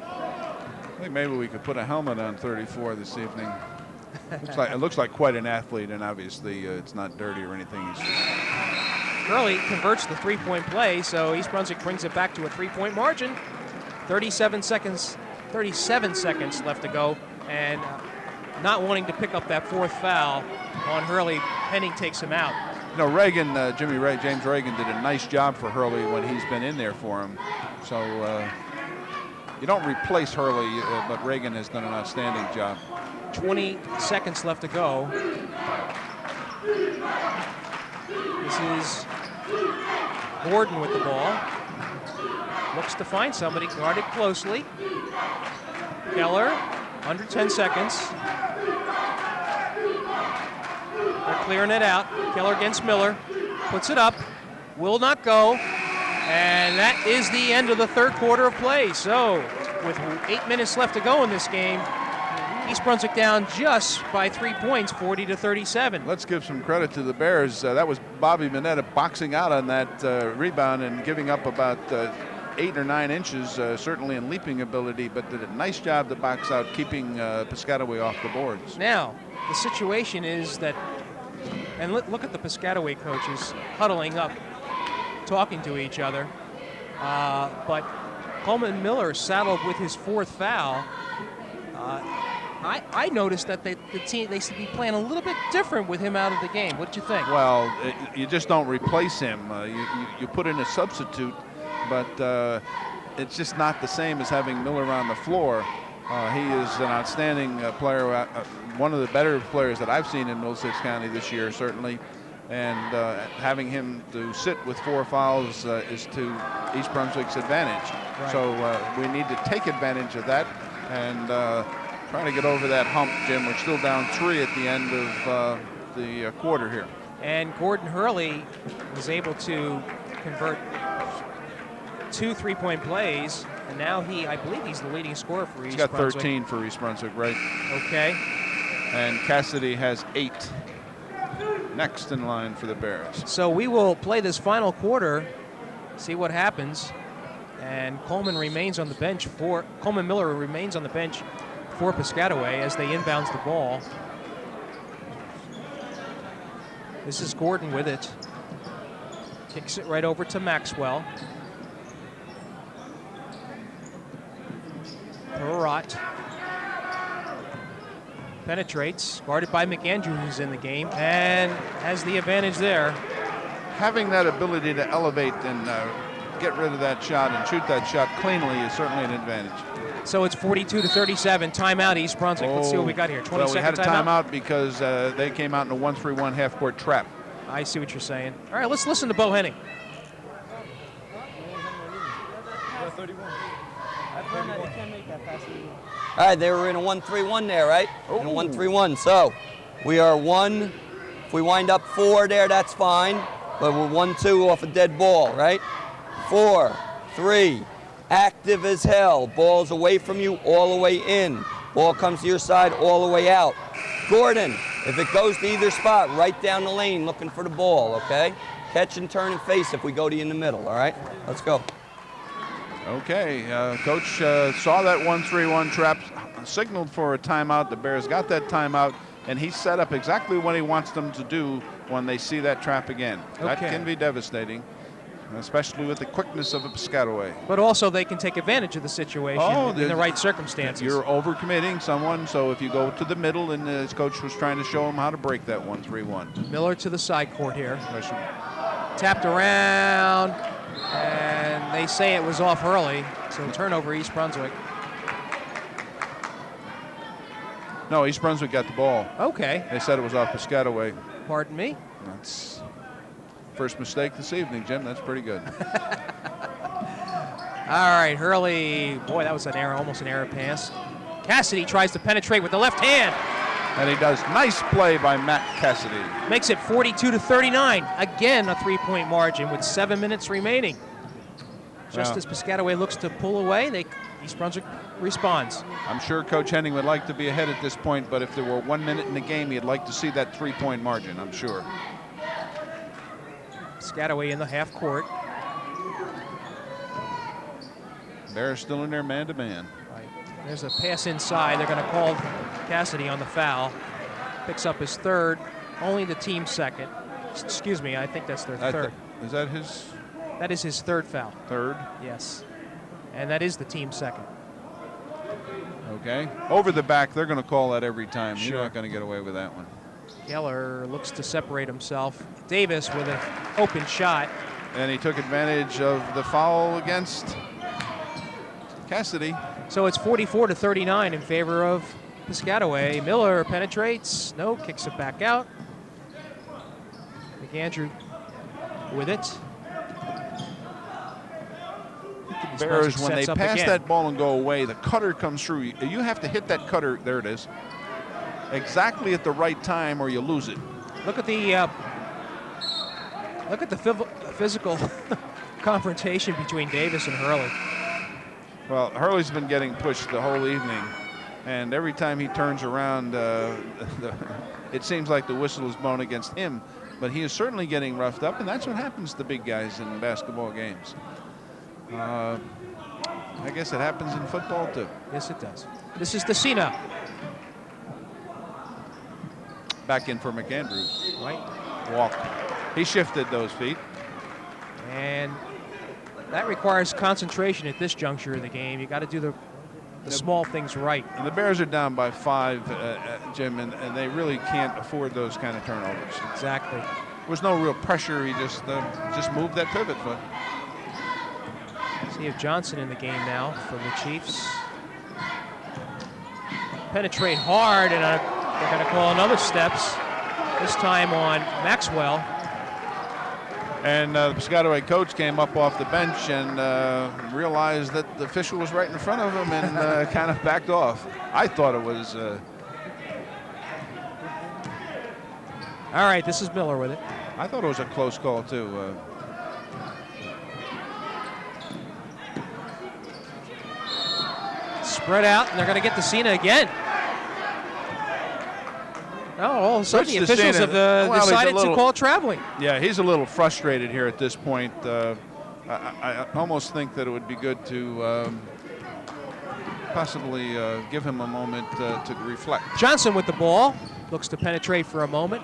I think maybe we could put a helmet on 34 this evening. It looks like quite an athlete, and obviously it's not dirty or anything. He's just
Hurley converts the three-point play, so East Brunswick brings it back to a three-point margin. 37 seconds left to go, and not wanting to pick up that fourth foul on Hurley, Henning takes him out.
You know, James Reagan did a nice job for Hurley when he's been in there for him. So you don't replace Hurley, but Reagan has done an outstanding job.
20 seconds left to go. This is Gordon with the ball. Looks to find somebody, guarded closely. Keller, under 10 seconds. They're clearing it out. Keller against Miller, puts it up, will not go. And that is the end of the third quarter of play. So with 8 minutes left to go in this game, East Brunswick down just by 3 points, 40-37.
Let's give some credit to the Bears. That was Bobby Mineta boxing out on that rebound and giving up about 8 or 9 inches, certainly in leaping ability, but did a nice job to box out, keeping Piscataway off the boards.
Now, the situation is that, and look at the Piscataway coaches huddling up, talking to each other, but Coleman Miller saddled with his fourth foul. I noticed that the team, they should be playing a little bit different with him out of the game. What did you think?
Well, you just don't replace him. You put in a substitute, but it's just not the same as having Miller on the floor. He is an outstanding player, one of the better players that I've seen in Middlesex County this year, certainly. And having him to sit with 4 fouls is to East Brunswick's advantage.
Right.
So we need to take advantage of that and trying to get over that hump, Jim. We're still down 3 at the end of the quarter here.
And Gordon Hurley was able to convert 2 3-point plays, and now I believe he's the leading scorer for East Brunswick.
He's got 13 for East Brunswick, right?
Okay.
And Cassidy has 8. Next in line for the Bears.
So we will play this final quarter, see what happens. And Coleman Miller remains on the bench for Piscataway as they inbounds the ball. This is Gordon with it. Kicks it right over to Maxwell. Perrott penetrates, guarded by McAndrew, who's in the game, and has the advantage there.
Having that ability to elevate and get rid of that shot and shoot that shot cleanly is certainly an advantage.
So it's 42-37, timeout East Brunswick. Let's see what we got here. 20
well, we had
second
a timeout because they came out in a 1-3-1 half-court trap.
I see what you're saying. All right, let's listen to Bo Henning.
All right, they were in a 1-3-1 there, right?
Oh.
In a 1-3-1. So we are 1. If we wind up 4 there, that's fine. But we're 1-2 off a dead ball, right? 4, 3. Active as hell. Ball's away from you, all the way in. Ball comes to your side, all the way out. Gordon, if it goes to either spot, right down the lane looking for the ball, okay? Catch and turn and face if we go to you in the middle, all right? Let's go.
Okay, Coach saw that 1-3-1 trap, signaled for a timeout. The Bears got that timeout, and he set up exactly what he wants them to do when they see that trap again.
Okay.
That can be devastating, especially with the quickness of a Piscataway.
But also they can take advantage of the situation in the right circumstances.
You're overcommitting someone, so if you go to the middle, and his coach was trying to show him how to break that 1-3-1.
Miller to the side court here. Tapped around, and they say it was off Hurley, so turnover East Brunswick.
No, East Brunswick got the ball.
Okay.
They said it was off Piscataway.
Pardon me?
That's first mistake this evening, Jim. That's pretty good.
All right, Hurley. Boy, that was an error, almost an error pass. Cassidy tries to penetrate with the left hand.
And he does. Nice play by Matt Cassidy.
Makes it 42-39. Again, a 3-point margin with 7 minutes remaining. Just as Piscataway looks to pull away, East Brunswick responds.
I'm sure Coach Henning would like to be ahead at this point, but if there were 1 minute in the game, he'd like to see that 3-point margin, I'm sure.
Piscataway in the half court.
Bears still in there man-to-man.
Right. There's a pass inside. They're going to call Cassidy on the foul. Picks up his third, only the team second. Excuse me, I think that's their third.
Is that his?
That is his third foul.
Third?
Yes. And that is the team second.
Okay. Over the back, they're going to call that every time.
Sure.
You're not going to get away with that one.
Geller looks to separate himself. Davis with an open shot.
And he took advantage of the foul against Cassidy.
So it's 44-39 in favor of Piscataway. Miller penetrates. No, kicks it back out. McAndrew with it.
Bears, when they pass that ball and go away, the cutter comes through. You have to hit that cutter, there it is, exactly at the right time or you lose it.
Look at the physical confrontation between Davis and Hurley.
Well, Hurley's been getting pushed the whole evening, and every time he turns around, it seems like the whistle is blown against him, but he is certainly getting roughed up, and that's what happens to big guys in basketball games. I guess it happens in football too.
Yes, it does. This is Decina.
Back in for McAndrew.
Right.
Walk. He shifted those feet.
And that requires concentration at this juncture of the game. You got to do the small things right.
And the Bears are down by 5, Jim, and they really can't afford those kind of turnovers.
Exactly.
There was no real pressure. He just moved that pivot foot.
See if Johnson in the game now for the Chiefs. Penetrate hard, and they're going to call another steps, this time on Maxwell.
And the Piscataway coach came up off the bench and realized that the official was right in front of him and kind of backed off. I thought it was...
All right, this is Miller with it.
I thought it was a close call, too.
Spread out, and they're going to get Decina again. Oh, all of a sudden the officials have decided to call traveling.
Yeah, he's a little frustrated here at this point. I almost think that it would be good to possibly give him a moment to reflect.
Johnson with the ball, looks to penetrate for a moment.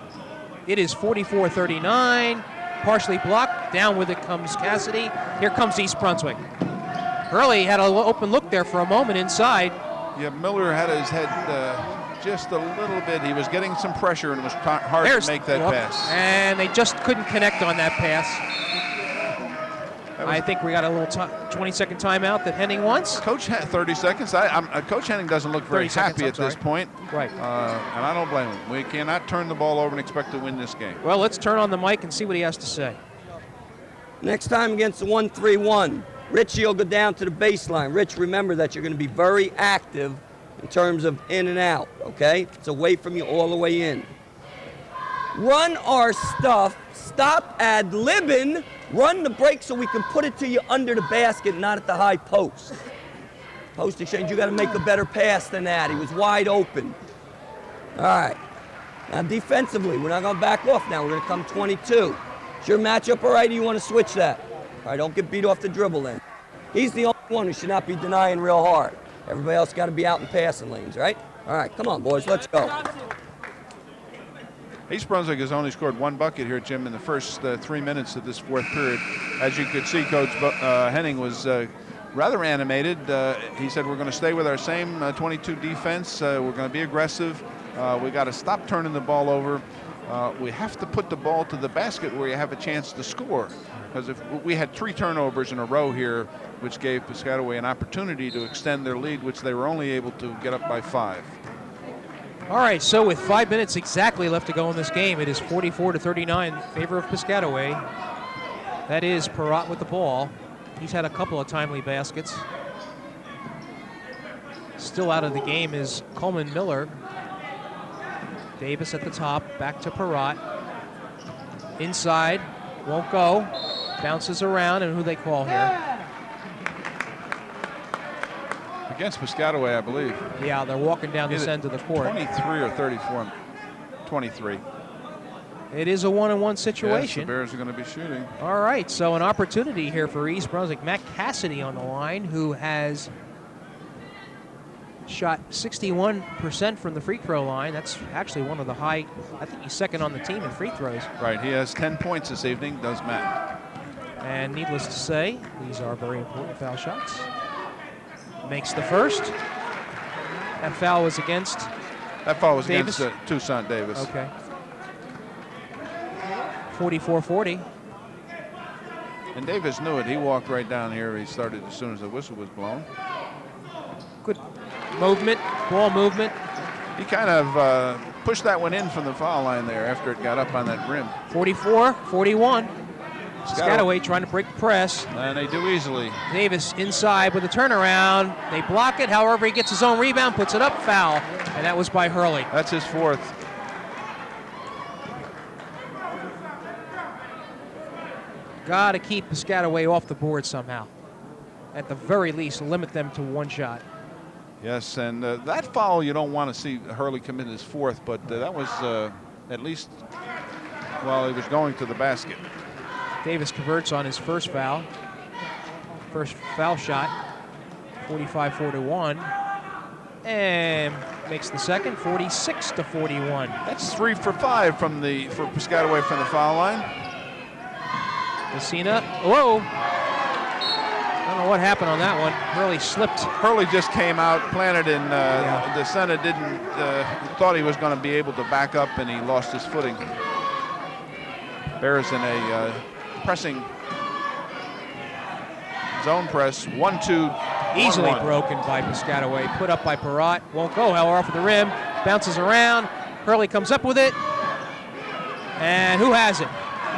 It is 44-39, partially blocked. Down with it comes Cassidy. Here comes East Brunswick. Hurley had an open look there for a moment inside.
Yeah, Miller had his head just a little bit. He was getting some pressure, and it was hard to make that pass.
And they just couldn't connect on that pass. I think we got a little 20-second timeout that Henning wants.
Coach had 30 seconds. Coach Henning doesn't look very happy at this point.
Right.
And I don't blame him. We cannot turn the ball over and expect to win this game.
Well, let's turn on the mic and see what he has to say.
Next time against the 1-3-1, Richie will go down to the baseline. Rich, remember that you're going to be very active in terms of in and out, okay? It's away from you all the way in. Run our stuff. Stop ad-libbing. Run the break so we can put it to you under the basket, not at the high post. Post exchange, you got to make a better pass than that. He was wide open. All right. Now defensively, we're not going to back off now. We're going to come 22. Is your matchup all right, or you want to switch that? All right, don't get beat off the dribble then. He's the only one who should not be denying real hard. Everybody else got to be out in passing lanes, right? All right, come on, boys, let's go.
East Brunswick has only scored one bucket here, Jim, in the first 3 minutes of this fourth period. As you could see, Coach Henning was rather animated. He said, we're going to stay with our same 22 defense. We're going to be aggressive. We got to stop turning the ball over. We have to put the ball to the basket where you have a chance to score. Because if we had 3 turnovers in a row here, which gave Piscataway an opportunity to extend their lead, which they were only able to get up by 5.
All right, so with 5 minutes exactly left to go in this game, it is 44-39 in favor of Piscataway. That is Perrott with the ball. He's had a couple of timely baskets. Still still out of the game is Coleman Miller. Davis at the top, back to Perrott. Inside, won't go. Bounces around, and who they call here?
Against Piscataway, I believe.
Yeah, they're walking down this end of the court.
23 or 34. 23.
It is a 1-on-1 situation.
Yes, the Bears are going to be shooting.
All right, so an opportunity here for East Brunswick. Matt Cassidy on the line, who has shot 61% from the free throw line. That's actually one of the high, I think he's second on the team in free throws.
Right, he has 10 points this evening, does Matt.
And needless to say, these are very important foul shots. Makes the first. That foul was against
That foul was
Davis?
against Toussaint Davis.
Okay. 44-40.
And Davis knew it. He walked right down here. He started as soon as the whistle was blown.
Good movement, ball movement.
He kind of pushed that one in from the foul line there after it got up on that rim.
44-41. Piscataway trying to break the press.
And they do easily.
Davis inside with a turnaround. They block it. However, he gets his own rebound, puts it up, foul. And that was by Hurley.
That's his fourth.
Got to keep Piscataway off the board somehow. At the very least, limit them to one shot.
Yes, and that foul you don't want to see Hurley commit his fourth, but that was at least while he was going to the basket.
Davis converts on his first foul. First foul shot, 45-41. And makes the second, 46-41.
That's 3 for 5 for Piscataway from the foul line.
Messina, whoa. I don't know what happened on that one. Hurley slipped.
Hurley just came out, planted in the center, thought he was going to be able to back up, and he lost his footing. Bears in a pressing zone press, 1-2.
Easily
1-1.
broken by Piscataway. Put up by Perrott. Won't go, however, off of the rim. Bounces around. Hurley comes up with it. And who has it?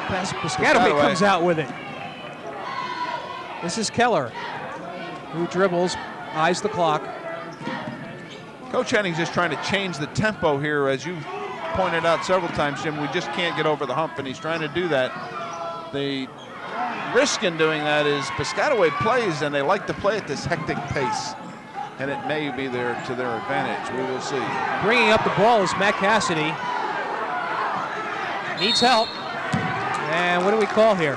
Piscataway comes out with it. This is Keller, who dribbles, eyes the clock.
Coach Henning's just trying to change the tempo here, as you pointed out several times, Jim. We just can't get over the hump, and he's trying to do that. The risk in doing that is Piscataway plays, and they like to play at this hectic pace, and it may be there to their advantage. We will see.
Bringing up the ball is Matt Cassidy. Needs help. And what do we call here?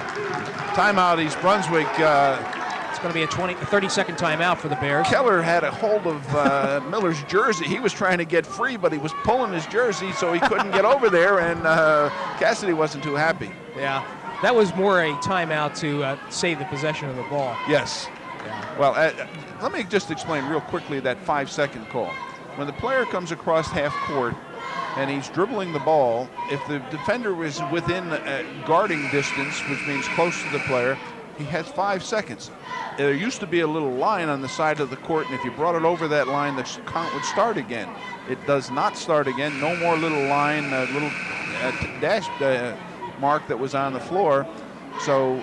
Timeout, East Brunswick.
It's going to be a 30-second timeout for the Bears.
Keller had a hold of Miller's jersey. He was trying to get free, but he was pulling his jersey, so he couldn't get over there, and Cassidy wasn't too happy.
Yeah, that was more a timeout to save the possession of the ball.
Yes.
Yeah.
Well, let me just explain real quickly that 5-second call. When the player comes across half court and he's dribbling the ball, if the defender is within guarding distance, which means close to the player, he has 5 seconds. There used to be a little line on the side of the court, and if you brought it over that line, the count would start again. It does not start again. No more little line, little dash mark that was on the floor. So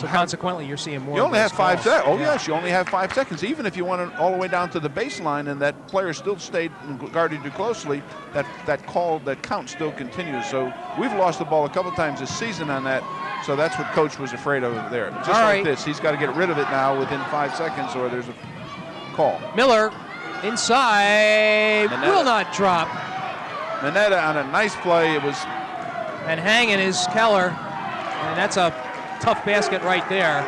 consequently, you're seeing more.
You only have 5 seconds. Oh,
yeah.
yes, you only have 5 seconds. Even if you went all the way down to the baseline and that player still stayed and guarded you closely, that count still continues. So we've lost the ball a couple times this season on that. So that's what Coach was afraid of there. Just
all
like
right.
this, he's got to get rid of it now within 5 seconds, or there's a call.
Miller inside, will not drop.
Mineta on a nice play. It was.
And hanging is Keller, and that's a tough basket right there.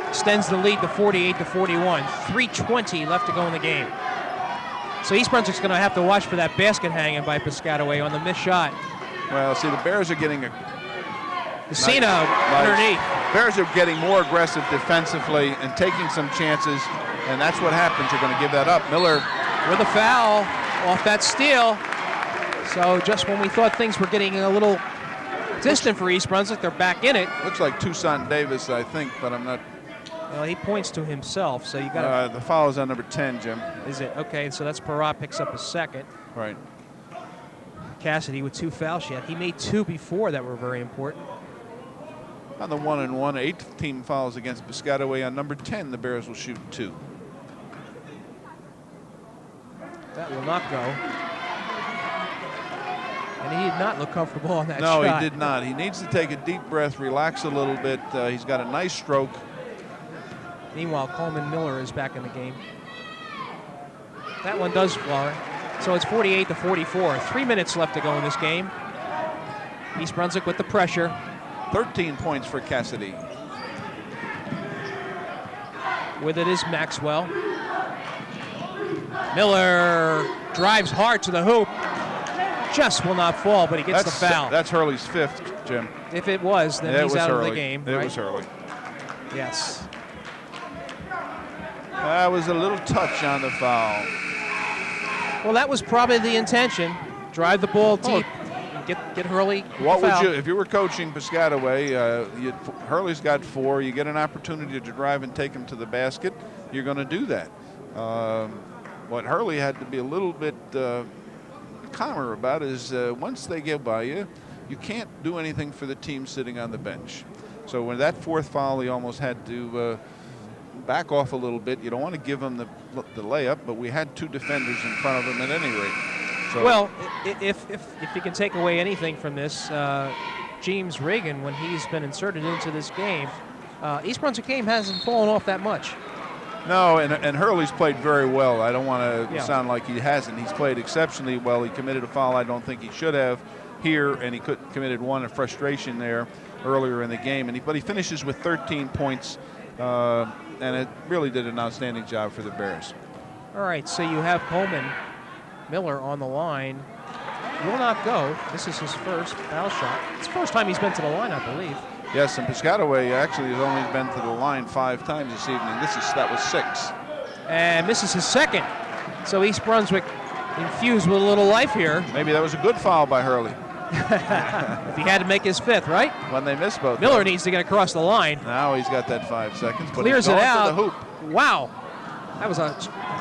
Extends the lead to 48-41. 3:20 left to go in the game. So East Brunswick's going to have to watch for that basket hanging by Piscataway on the missed shot.
Well, see, the Bears are getting a.
Messina underneath.
Bears are getting more aggressive defensively and taking some chances, and that's what happens. You're going to give that up. Miller
with a foul off that steal. So just when we thought things were getting a little distant for East Brunswick, they're back in it.
Looks like Toussaint Davis, I think, but I'm not.
Well, he points to himself, so you got to.
The foul is on number 10, Jim.
Is it? Okay, so that's Perrott picks up a second.
Right.
Cassidy with 2 foul shots. He made 2 before that were very important.
On the 1-and-1, 8 team fouls against Piscataway. On number 10, the Bears will shoot 2.
That will not go. And he did not look comfortable on that
No,
shot.
he did not. He needs to take a deep breath, relax a little bit. He's got a nice stroke.
Meanwhile, Coleman Miller is back in the game. That one does fly. So it's 48-44. 3 minutes left to go in this game. East Brunswick with the pressure.
13 points for Cassidy.
With it is Maxwell. Miller drives hard to the hoop. Just will not fall, but he gets the foul.
That's Hurley's 5th, Jim.
If it was, then he's out of the game.
It was Hurley.
Yes.
That was a little touch on the foul.
Well, that was probably the intention. Drive the ball deep and get Hurley.
What would you, if you were coaching Piscataway, Hurley's got 4, you get an opportunity to drive and take him to the basket, you're going to do that. What Hurley had to be a little bit calmer about is once they get by you, you can't do anything for the team sitting on the bench. So when that 4th foul, he almost had to back off a little bit. You don't want to give him the layup, but we had 2 defenders in front of him at any rate. So
well, if you can take away anything from this, James Reagan, when he's been inserted into this game, East Brunswick game hasn't fallen off that much.
No, and Hurley's played very well. I don't want to sound like he hasn't. He's played exceptionally well. He committed a foul I don't think he should have here, and he committed one of frustration there earlier in the game. But he finishes with 13 points, and it really did an outstanding job for the Bears.
All right, so you have Coleman Miller on the line. Will not go. This is his first foul shot. It's the first time he's been to the line, I believe.
Yes, and Piscataway actually has only been to the line 5 times this evening. That was 6.
And misses his second. So East Brunswick infused with a little life here.
Maybe that was a good foul by Hurley.
If he had to make his 5th, right?
When they missed both.
Miller needs to get across the line.
Now he's got that 5 seconds. But
clears
he's
it
going
out.
to the hoop.
Wow. That was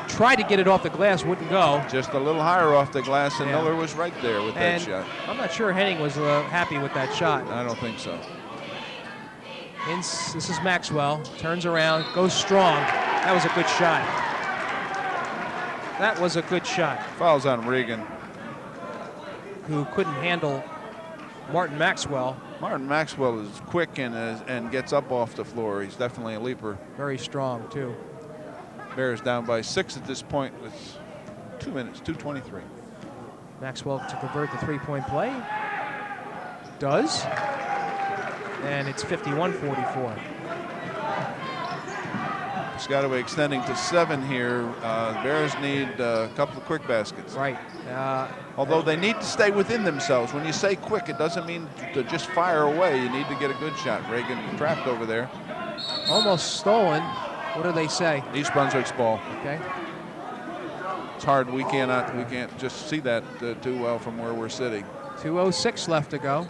tried to get it off the glass, wouldn't go.
Just a little higher off the glass, and Miller was right there with that shot.
I'm not sure Henning was happy with that shot.
I don't think so.
This is Maxwell. Turns around, goes strong. That was a good shot. That was a good shot.
Fouls on Reagan,
who couldn't handle Martin Maxwell.
Martin Maxwell is quick and gets up off the floor. He's definitely a leaper.
Very strong, too.
Bears down by 6 at this point with 2 minutes, 2:23.
Maxwell to convert the 3-point play. Does. And it's 51-44.
Piscataway extending to 7 here. The Bears need a couple of quick baskets.
Right.
Although they need to stay within themselves. When you say quick, it doesn't mean to just fire away. You need to get a good shot. Reagan trapped over there.
Almost stolen. What do they say?
East Brunswick's ball.
Okay.
It's hard. We can't just see that too well from where we're sitting.
2:06 left to go.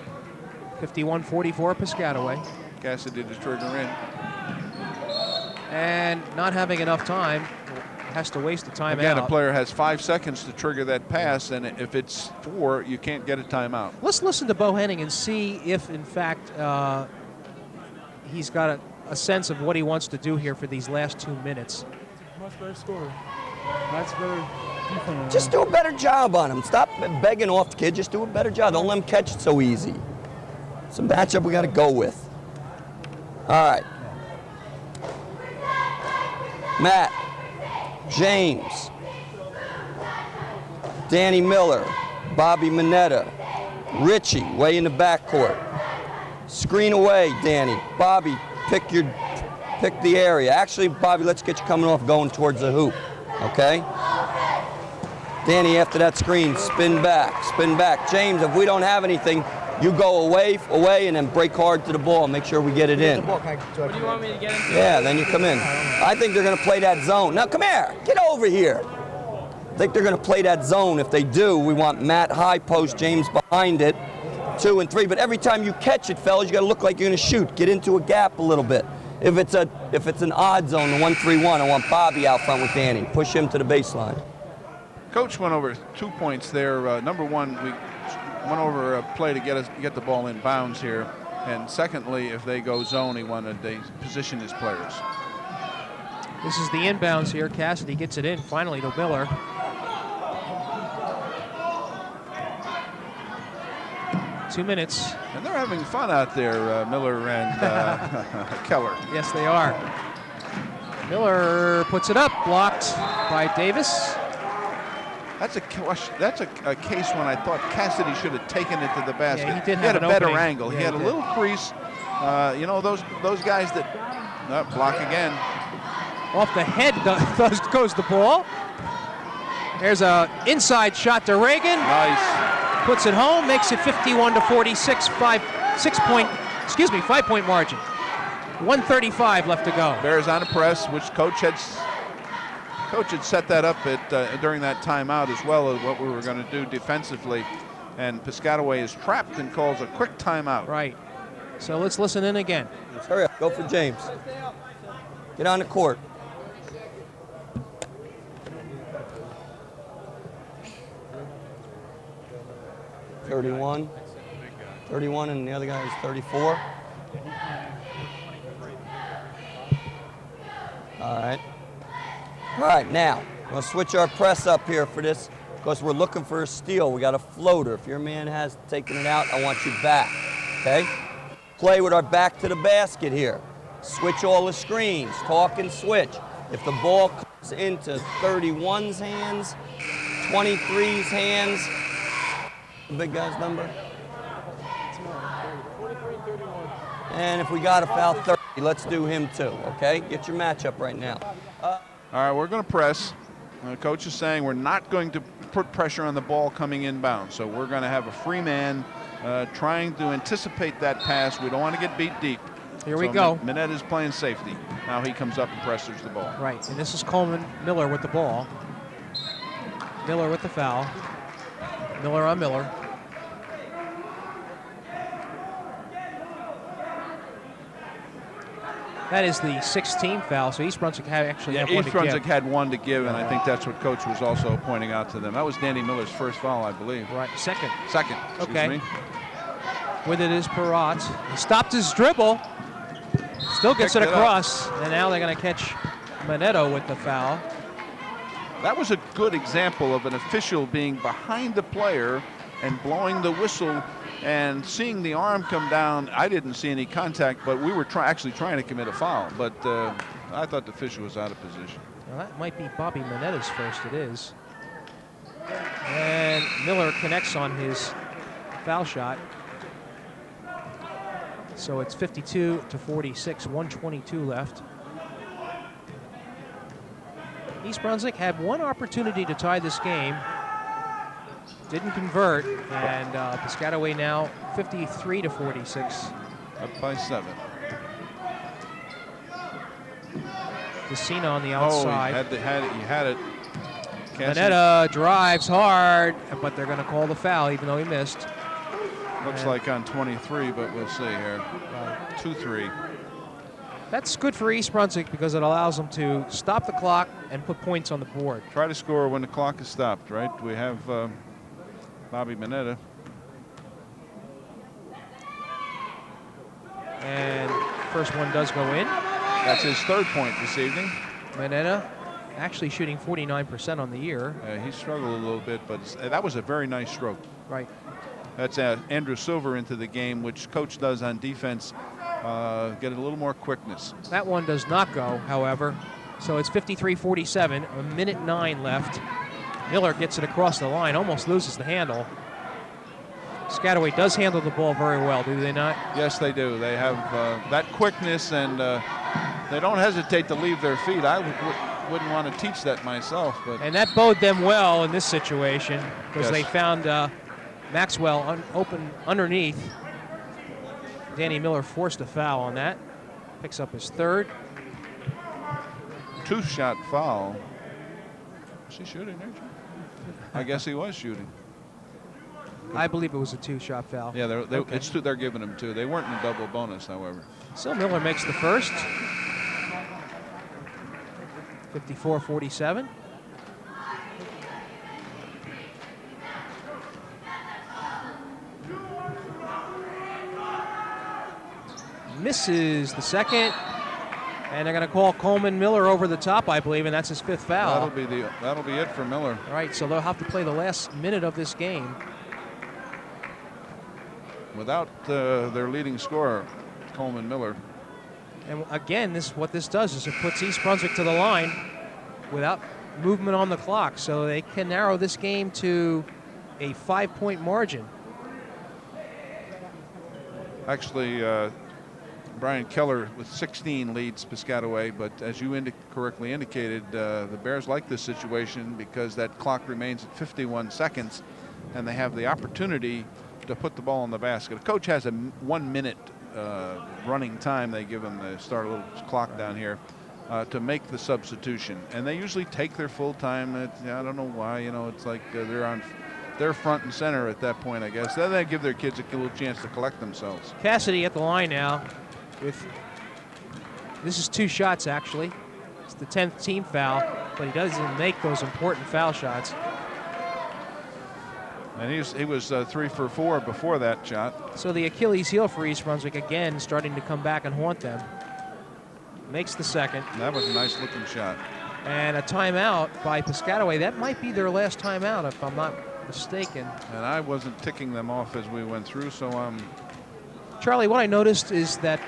51-44 Piscataway.
Cassidy to trigger in.
And not having enough time, has to waste the timeout.
Again, a player has 5 seconds to trigger that pass, and if it's 4, you can't get a timeout.
Let's listen to Bo Henning and see if, in fact, he's got a sense of what he wants to do here for these last 2 minutes.
Much better score. Much better defense.
Just do a better job on him. Stop begging off the kid. Just do a better job. Don't let him catch it so easy. It's a matchup we got to go with. All right. Matt, James, Danny Miller, Bobby Mineta, Richie, way in the backcourt. Screen away, Danny. Bobby, pick the area. Actually, Bobby, let's get you coming off going towards the hoop, okay? Danny, after that screen, spin back, spin back. James, if we don't have anything, you go away, and then break hard to the ball and make sure we get it in.
What do you want me to get into?
Yeah, then you come in. I think they're going to play that zone. Now, come here. Get over here. I think they're going to play that zone. If they do, we want Matt high post, James behind it, 2 and 3. But every time you catch it, fellas, you got to look like you're going to shoot. Get into a gap a little bit. If it's an odd zone, the 1-3-1, I want Bobby out front with Danny. Push him to the baseline.
Coach went over 2 points there. Number one, we went over a play to get the ball in bounds here. And secondly, if they go zone, he wanted to position his players.
This is the inbounds here. Cassidy gets it in finally to Miller. 2 minutes.
And they're having fun out there, Miller and Keller.
Yes, they are. Miller puts it up, blocked by Davis.
That's a question. That's a case when I thought Cassidy should have taken it to the basket.
Yeah, he
had
an
a better
opening.
angle.
Yeah,
he had a
did.
little crease. You know, those guys that block again.
Off the head goes the ball. There's a inside shot to Reagan.
Nice.
Puts it home, makes it 51 to 46, 5-point margin. 1:35 left to go.
Bears on a press, which coach had set that up during that timeout as well as what we were going to do defensively. And Piscataway is trapped and calls a quick timeout.
Right. So let's listen in again.
Let's hurry up. Go for James. Get on the court. $31, and the other guy is 34. All right, now, we're going to switch our press up here for this because we're looking for a steal. We got a floater. If your man has taken it out, I want you back, okay? Play with our back to the basket here. Switch all the screens, talk and switch. If the ball comes into 31's hands, 23's hands, the big guy's number? And if we got a foul 30, let's do him too, okay? Get your matchup right now.
All right, we're going to press. Coach is saying we're not going to put pressure on the ball coming inbound. So we're going to have a free man trying to anticipate that pass. We don't want to get beat deep.
Here we go.
Minette is playing safety. Now he comes up and presses the ball.
Right, and this is Coleman Miller with the ball. Miller with the foul. Miller on Miller. That is the 16th foul, so East Brunswick actually had one to
East Brunswick
give.
had one to give, and I think that's what Coach was also pointing out to them. That was Danny Miller's first foul, I believe.
Right, second.
Second, excuse me.
With it is Perrott. He stopped his dribble. Still gets it across, and now they're going to catch Manetto with the foul.
That was a good example of an official being behind the player and blowing the whistle and seeing the arm come down. I didn't see any contact, but we were actually trying to commit a foul. But I thought the official was out of position.
Well, that might be Bobby Manetta's first. It is. And Miller connects on his foul shot. So it's 52 to 46, 122 left. East Brunswick had one opportunity to tie this game. Didn't convert, and Piscataway now 53 to 46.
Up by 7.
Decina on the outside.
Oh, he had it.
Manetta drives hard, but they're going to call the foul, even though he missed.
Looks like on 23, but we'll see here. 2-3.
That's good for East Brunswick because it allows them to stop the clock and put points on the board.
Try to score when the clock is stopped, right? We have Bobby Manetta.
And first one does go in.
That's his third point this evening.
Manetta actually shooting 49% on the year.
He struggled a little bit, but that was a very nice stroke.
Right.
That's Andrew Silver into the game, which coach does on defense, get a little more quickness.
That one does not go, however. So it's 53-47, a minute 9 left. Miller gets it across the line, almost loses the handle. Piscataway does handle the ball very well, do they not?
Yes, they do. They have that quickness, and they don't hesitate to leave their feet. I wouldn't want to teach that myself. But
and that bode them well in this situation because
Yes.
they found Maxwell open underneath. Danny Miller forced a foul on that. Picks up his third.
2-shot foul. Was he shooting there, Jim? I guess he was shooting.
I believe it was a 2-shot foul.
Yeah,
Okay.
they're giving him 2. They weren't in a double bonus, however.
So Miller makes the first. 54-47. Misses the second. And they're going to call Coleman Miller over the top, I believe, and that's his 5th foul.
That'll be it for Miller.
All right, so they'll have to play the last minute of this game.
without their leading scorer, Coleman Miller.
And again, what this does is it puts East Brunswick to the line without movement on the clock, so they can narrow this game to a 5-point margin.
Actually, Brian Keller with 16 leads Piscataway, but as you correctly indicated, the Bears like this situation because that clock remains at 51 seconds and they have the opportunity to put the ball in the basket. A coach has a 1 minute running time. They give them to start a little clock down here to make the substitution, and they usually take their full time. I don't know why, it's like they're front and center at that point, I guess. Then they give their kids a little chance to collect themselves.
Cassidy at the line now. This is 2 shots, actually. It's the 10th team foul, but he doesn't make those important foul shots.
And he was 3 for 4 before that shot.
So the Achilles heel for East Brunswick again starting to come back and haunt them. Makes the second.
That was a nice looking shot.
And a timeout by Piscataway. That might be their last timeout if I'm not mistaken.
And I wasn't ticking them off as we went through, so
Charlie, what I noticed is that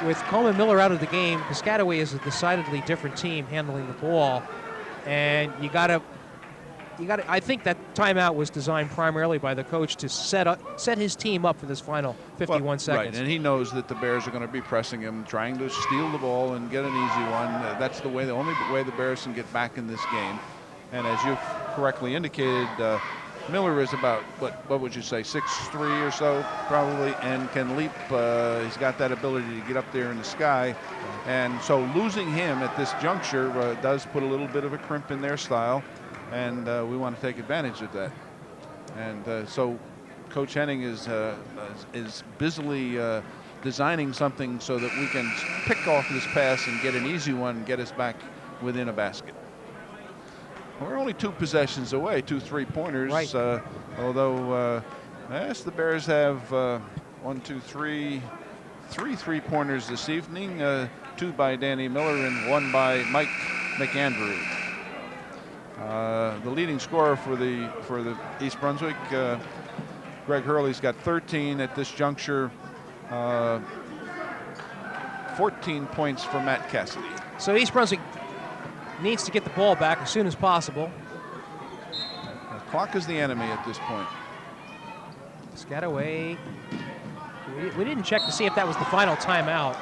with Coleman Miller out of the game, Piscataway is a decidedly different team handling the ball, and you gotta. I think that timeout was designed primarily by the coach to set his team up for this final 51 seconds.
Right, and he knows that the Bears are going to be pressing him, trying to steal the ball and get an easy one. That's the only way the Bears can get back in this game. And as you correctly indicated, Miller is about, what would you say, 6'3" or so, probably, and can leap. He's got that ability to get up there in the sky. And so losing him at this juncture does put a little bit of a crimp in their style, and we want to take advantage of that. And so Coach Henning is busily designing something so that we can pick off this pass and get an easy one and get us back within a basket. We're only 2 possessions away, 2 3-pointers.
Right.
Although, yes, the Bears have 3 3-pointers this evening. 2 by Danny Miller and 1 by Mike McAndrew. The leading scorer for the East Brunswick, Greg Hurley's got 13 at this juncture. 14 points for Matt Cassidy.
So East Brunswick needs to get the ball back as soon as possible.
The clock is the enemy at this point.
Piscataway. We didn't check to see if that was the final timeout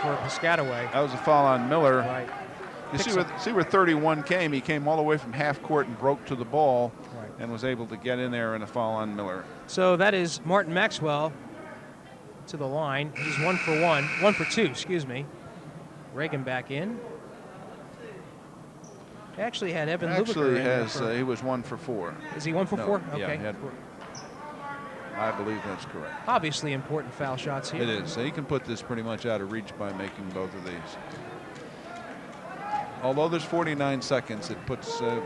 for Piscataway.
That was a foul on Miller.
Right.
You see where 31 came. He came all the way from half court and broke to the ball, right, and was able to get in there and a foul on Miller.
So that is Martin Maxwell to the line. He's 1 for 1 for 2, excuse me. Reagan back in. Actually had Evan Lubicker in.
He was 1 for 4.
Is he 1 for 4? Okay.
Yeah, I believe that's correct.
Obviously important foul shots here.
It is. So he can put this pretty much out of reach by making both of these. Although there's 49 seconds, it puts...
that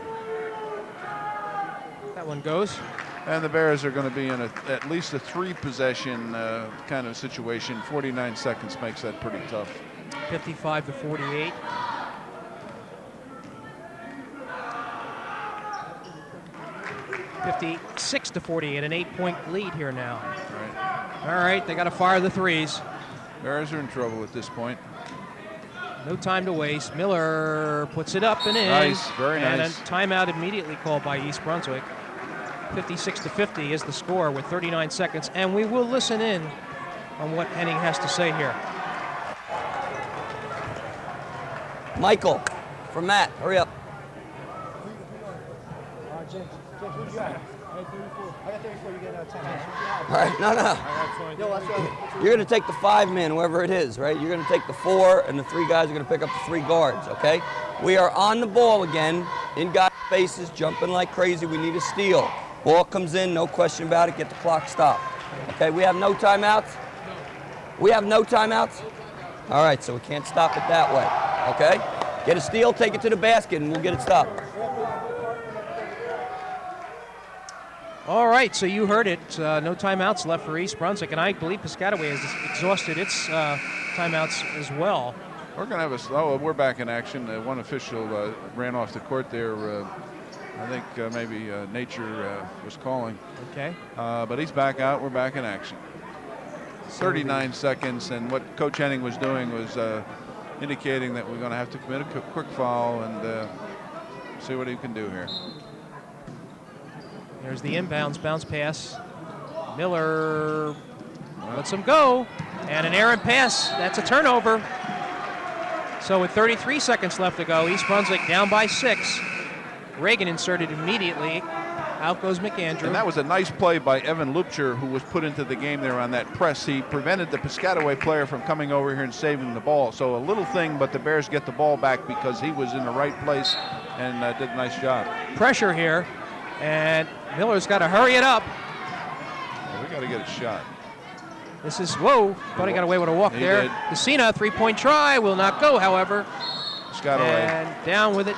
one goes.
And the Bears are going to be in at least a 3-possession kind of situation. 49 seconds makes that pretty tough.
55 to 48. (56 to 48), an 8-point lead here now.
Right.
All right, they got to fire the threes.
Bears are in trouble at this point.
No time to waste. Miller puts it up and in.
Nice, very nice.
And a timeout immediately called by East Brunswick. 56 to 50 is the score with 39 seconds, and we will listen in on what Henning has to say here.
Michael, for Matt, hurry up.
James, who'd you got? I got 34. I got 34. You get 10.
All right, no. You're going to take the 5-man, whoever it is, right? You're going to take the 4, and the 3 guys are going to pick up the 3 guards, okay? We are on the ball again, in guys' faces, jumping like crazy. We need a steal. Ball comes in, no question about it. Get the clock stopped. Okay, we have no timeouts? We have no timeouts? All right, so we can't stop it that way, okay? Get a steal, take it to the basket, and we'll get it stopped.
All right, so you heard it. No timeouts left for East Brunswick, and I believe Piscataway has exhausted its timeouts as well.
We're going to have we're back in action. One official ran off the court there I think maybe nature was calling.
Okay.
But he's back out. We're back in action. 39 seconds, and what Coach Henning was doing was indicating that we're going to have to commit a quick foul and see what he can do here.
There's the inbounds bounce pass. Miller lets him go, and an errant pass. That's a turnover. So with 33 seconds left to go, East Brunswick down by 6. Reagan inserted immediately. Out goes McAndrew.
And that was a nice play by Evan Lupcher, who was put into the game there on that press. He prevented the Piscataway player from coming over here and saving the ball. So a little thing, but the Bears get the ball back because he was in the right place and did a nice job.
Pressure here, and Miller's got to hurry it up.
Well, we got to get a shot.
This is, whoa, thought he got away with a walk there. Messina, three-point try, will not go, however.
Piscataway.
And down with it.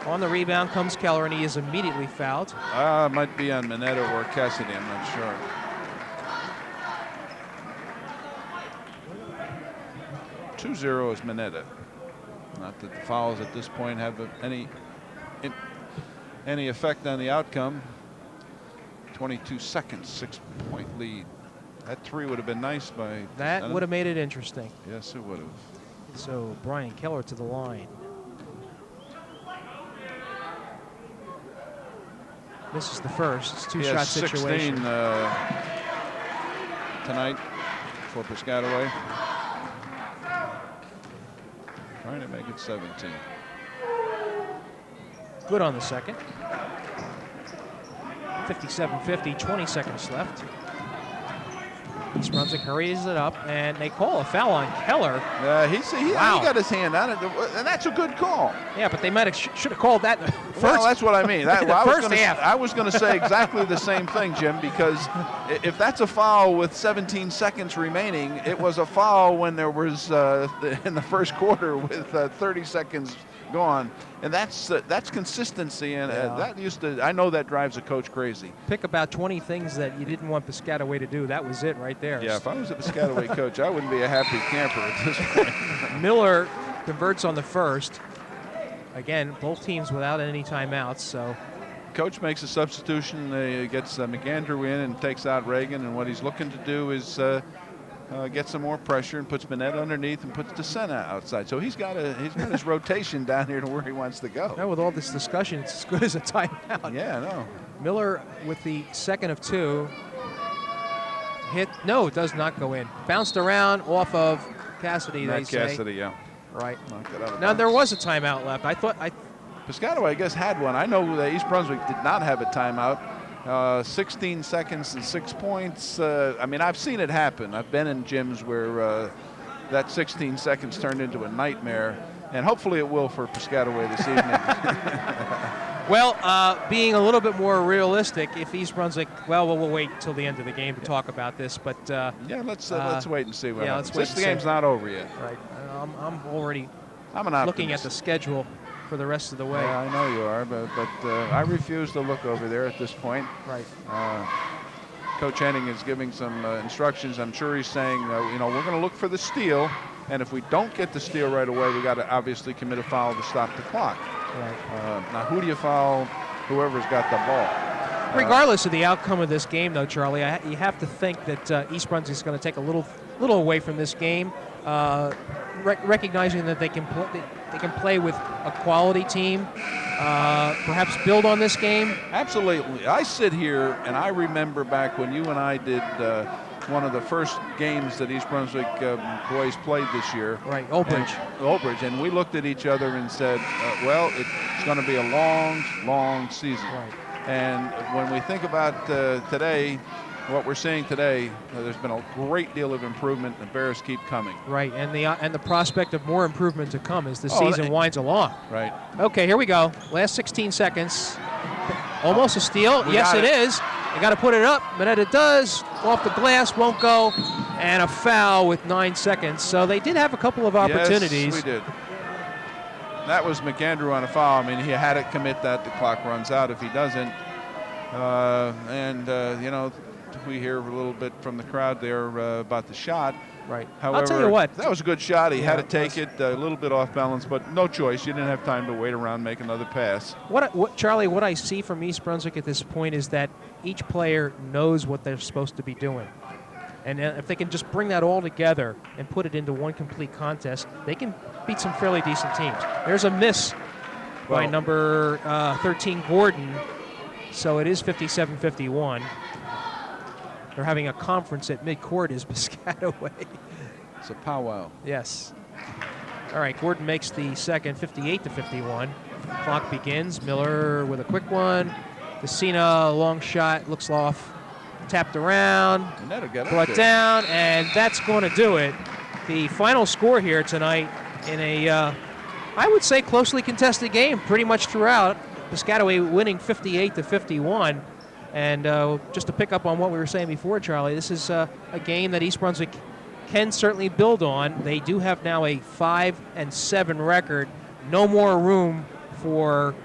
On the rebound comes Keller, and he is immediately fouled.
Might be on Mineta or Cassidy, I'm not sure. (2-0) is Mineta. Not that the fouls at this point have any effect on the outcome. 22 seconds, 6-point lead. That three would have been nice by...
That would have made it interesting.
Yes, it would have.
So Brian Keller to the line. This is the first. It's two-shot situation.
16 tonight for Piscataway. Trying to make it 17.
Good on the second. 57-50, 20 seconds left. East Brunswick hurries it up, and they call a foul on Keller.
He got his hand on it, and that's a good call.
Yeah, but they might have should have called that first.
Well, that's what I mean.
Half.
I was going to say exactly the same thing, Jim, because if that's a foul with 17 seconds remaining, it was a foul when there was in the first quarter with 30 seconds gone, and that's consistency, and I know that drives a coach crazy.
Pick about 20 things that you didn't want Piscataway to do. That was it right there.
Yeah, if I was a Piscataway coach, I wouldn't be a happy camper at this point.
Miller converts on the first. Again, both teams without any timeouts. So,
coach makes a substitution. Gets McAndrew in and takes out Reagan, and what he's looking to do is get some more pressure and puts Mineta underneath and puts DeSena outside. So he's got his rotation down here to where he wants to go.
Now with all this discussion, it's as good as a timeout.
Yeah, no.
Miller with the second of two. Hit, no, it does not go in. Bounced around off of Cassidy, they say.
Cassidy, yeah.
Right.
Knocked it out of
Now
bounds.
there was a timeout left.
Piscataway, I guess, had one. I know that East Brunswick did not have a timeout. 16 seconds and 6 points. I mean, I've seen it happen. I've been in gyms where that 16 seconds turned into a nightmare, and hopefully it will for Piscataway this evening.
Well, being a little bit more realistic, if East Brunswick, we'll wait until the end of the game to talk about this, but
yeah, let's wait and see what happens.
This
game's not over yet.
Right. I'm already
I'm an optimist.
looking at the schedule for the rest of the way.
Yeah, I know you are, but I refuse to look over there at this point.
Right.
Coach Henning is giving some instructions. I'm sure he's saying, we're going to look for the steal, and if we don't get the steal right away, we got to obviously commit a foul to stop the clock.
Right.
Now, who do you foul? Whoever's got the ball.
Regardless of the outcome of this game, though, Charlie, you have to think that East Brunswick is going to take a little away from this game, recognizing that they can play with a quality team, perhaps build on this game.
Absolutely. I sit here and I remember back when you and I did one of the first games that East Brunswick boys played this year.
Right, Old Bridge.
And we looked at each other and said, it's going to be a long, long season.
Right.
And when we think about today, what we're seeing today, there's been a great deal of improvement. The Bears keep coming.
Right, and the prospect of more improvement to come as the season winds along.
Right.
Okay, here we go. Last 16 seconds. Almost a steal. Yes, it is. They got to put it up, but it does. Off the glass, won't go, and a foul with 9 seconds. So they did have a couple of opportunities.
Yes, we did. That was McAndrew on a foul. I mean, he had to commit that. The clock runs out if he doesn't. we hear a little bit from the crowd there about the shot.
Right.
However,
I'll tell you what.
that was a good shot. He had to
it
take it a little bit off balance, but no choice. You didn't have time to wait around and make another pass.
Charlie, what I see from East Brunswick at this point is that each player knows what they're supposed to be doing. And if they can just bring that all together and put it into one complete contest, they can beat some fairly decent teams. There's a miss by number 13, Gordon, so it is 57-51. They're having a conference at midcourt is Piscataway.
It's a powwow.
Yes. All right, Gordon makes the second, 58-51. Clock begins. Miller with a quick one. Dessina, long shot, looks off, tapped around, brought down, and that's going to do it. The final score here tonight in a, I would say, closely contested game pretty much throughout. Piscataway winning 58-51. And just to pick up on what we were saying before, Charlie, this is a game that East Brunswick can certainly build on. They do have now a 5-7 record. No more room for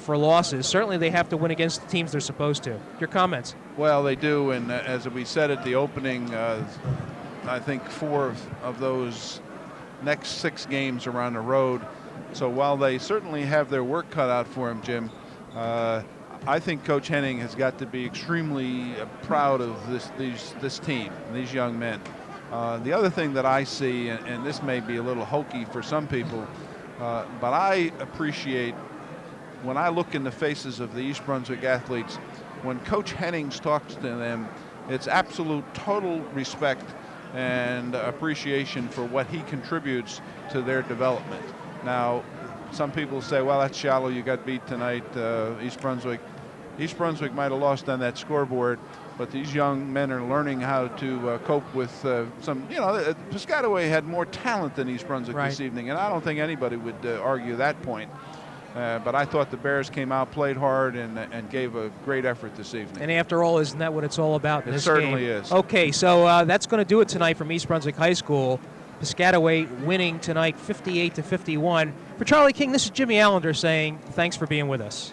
losses. Certainly they have to win against the teams they're supposed to. Your comments?
Well, they do, and as we said at the opening, I think 4 of those next 6 games are on the road. So while they certainly have their work cut out for them, Jim, I think Coach Henning has got to be extremely proud of this team, these young men. The other thing that I see, and this may be a little hokey for some people, but I appreciate when I look in the faces of the East Brunswick athletes, when Coach Henning talks to them, it's absolute total respect and appreciation for what he contributes to their development. Now, some people say, well, that's shallow, you got beat tonight, East Brunswick. East Brunswick might have lost on that scoreboard, but these young men are learning how to cope with some, Piscataway had more talent than East Brunswick this evening, and I don't think anybody would argue that point. But I thought the Bears came out, played hard, and gave a great effort this evening.
And after all, isn't that what it's all about in this
game? It certainly
is.
is.
Okay, so that's going to do it tonight from East Brunswick High School. Piscataway winning tonight 58-51. For Charlie King, this is Jimmy Allinder saying thanks for being with us.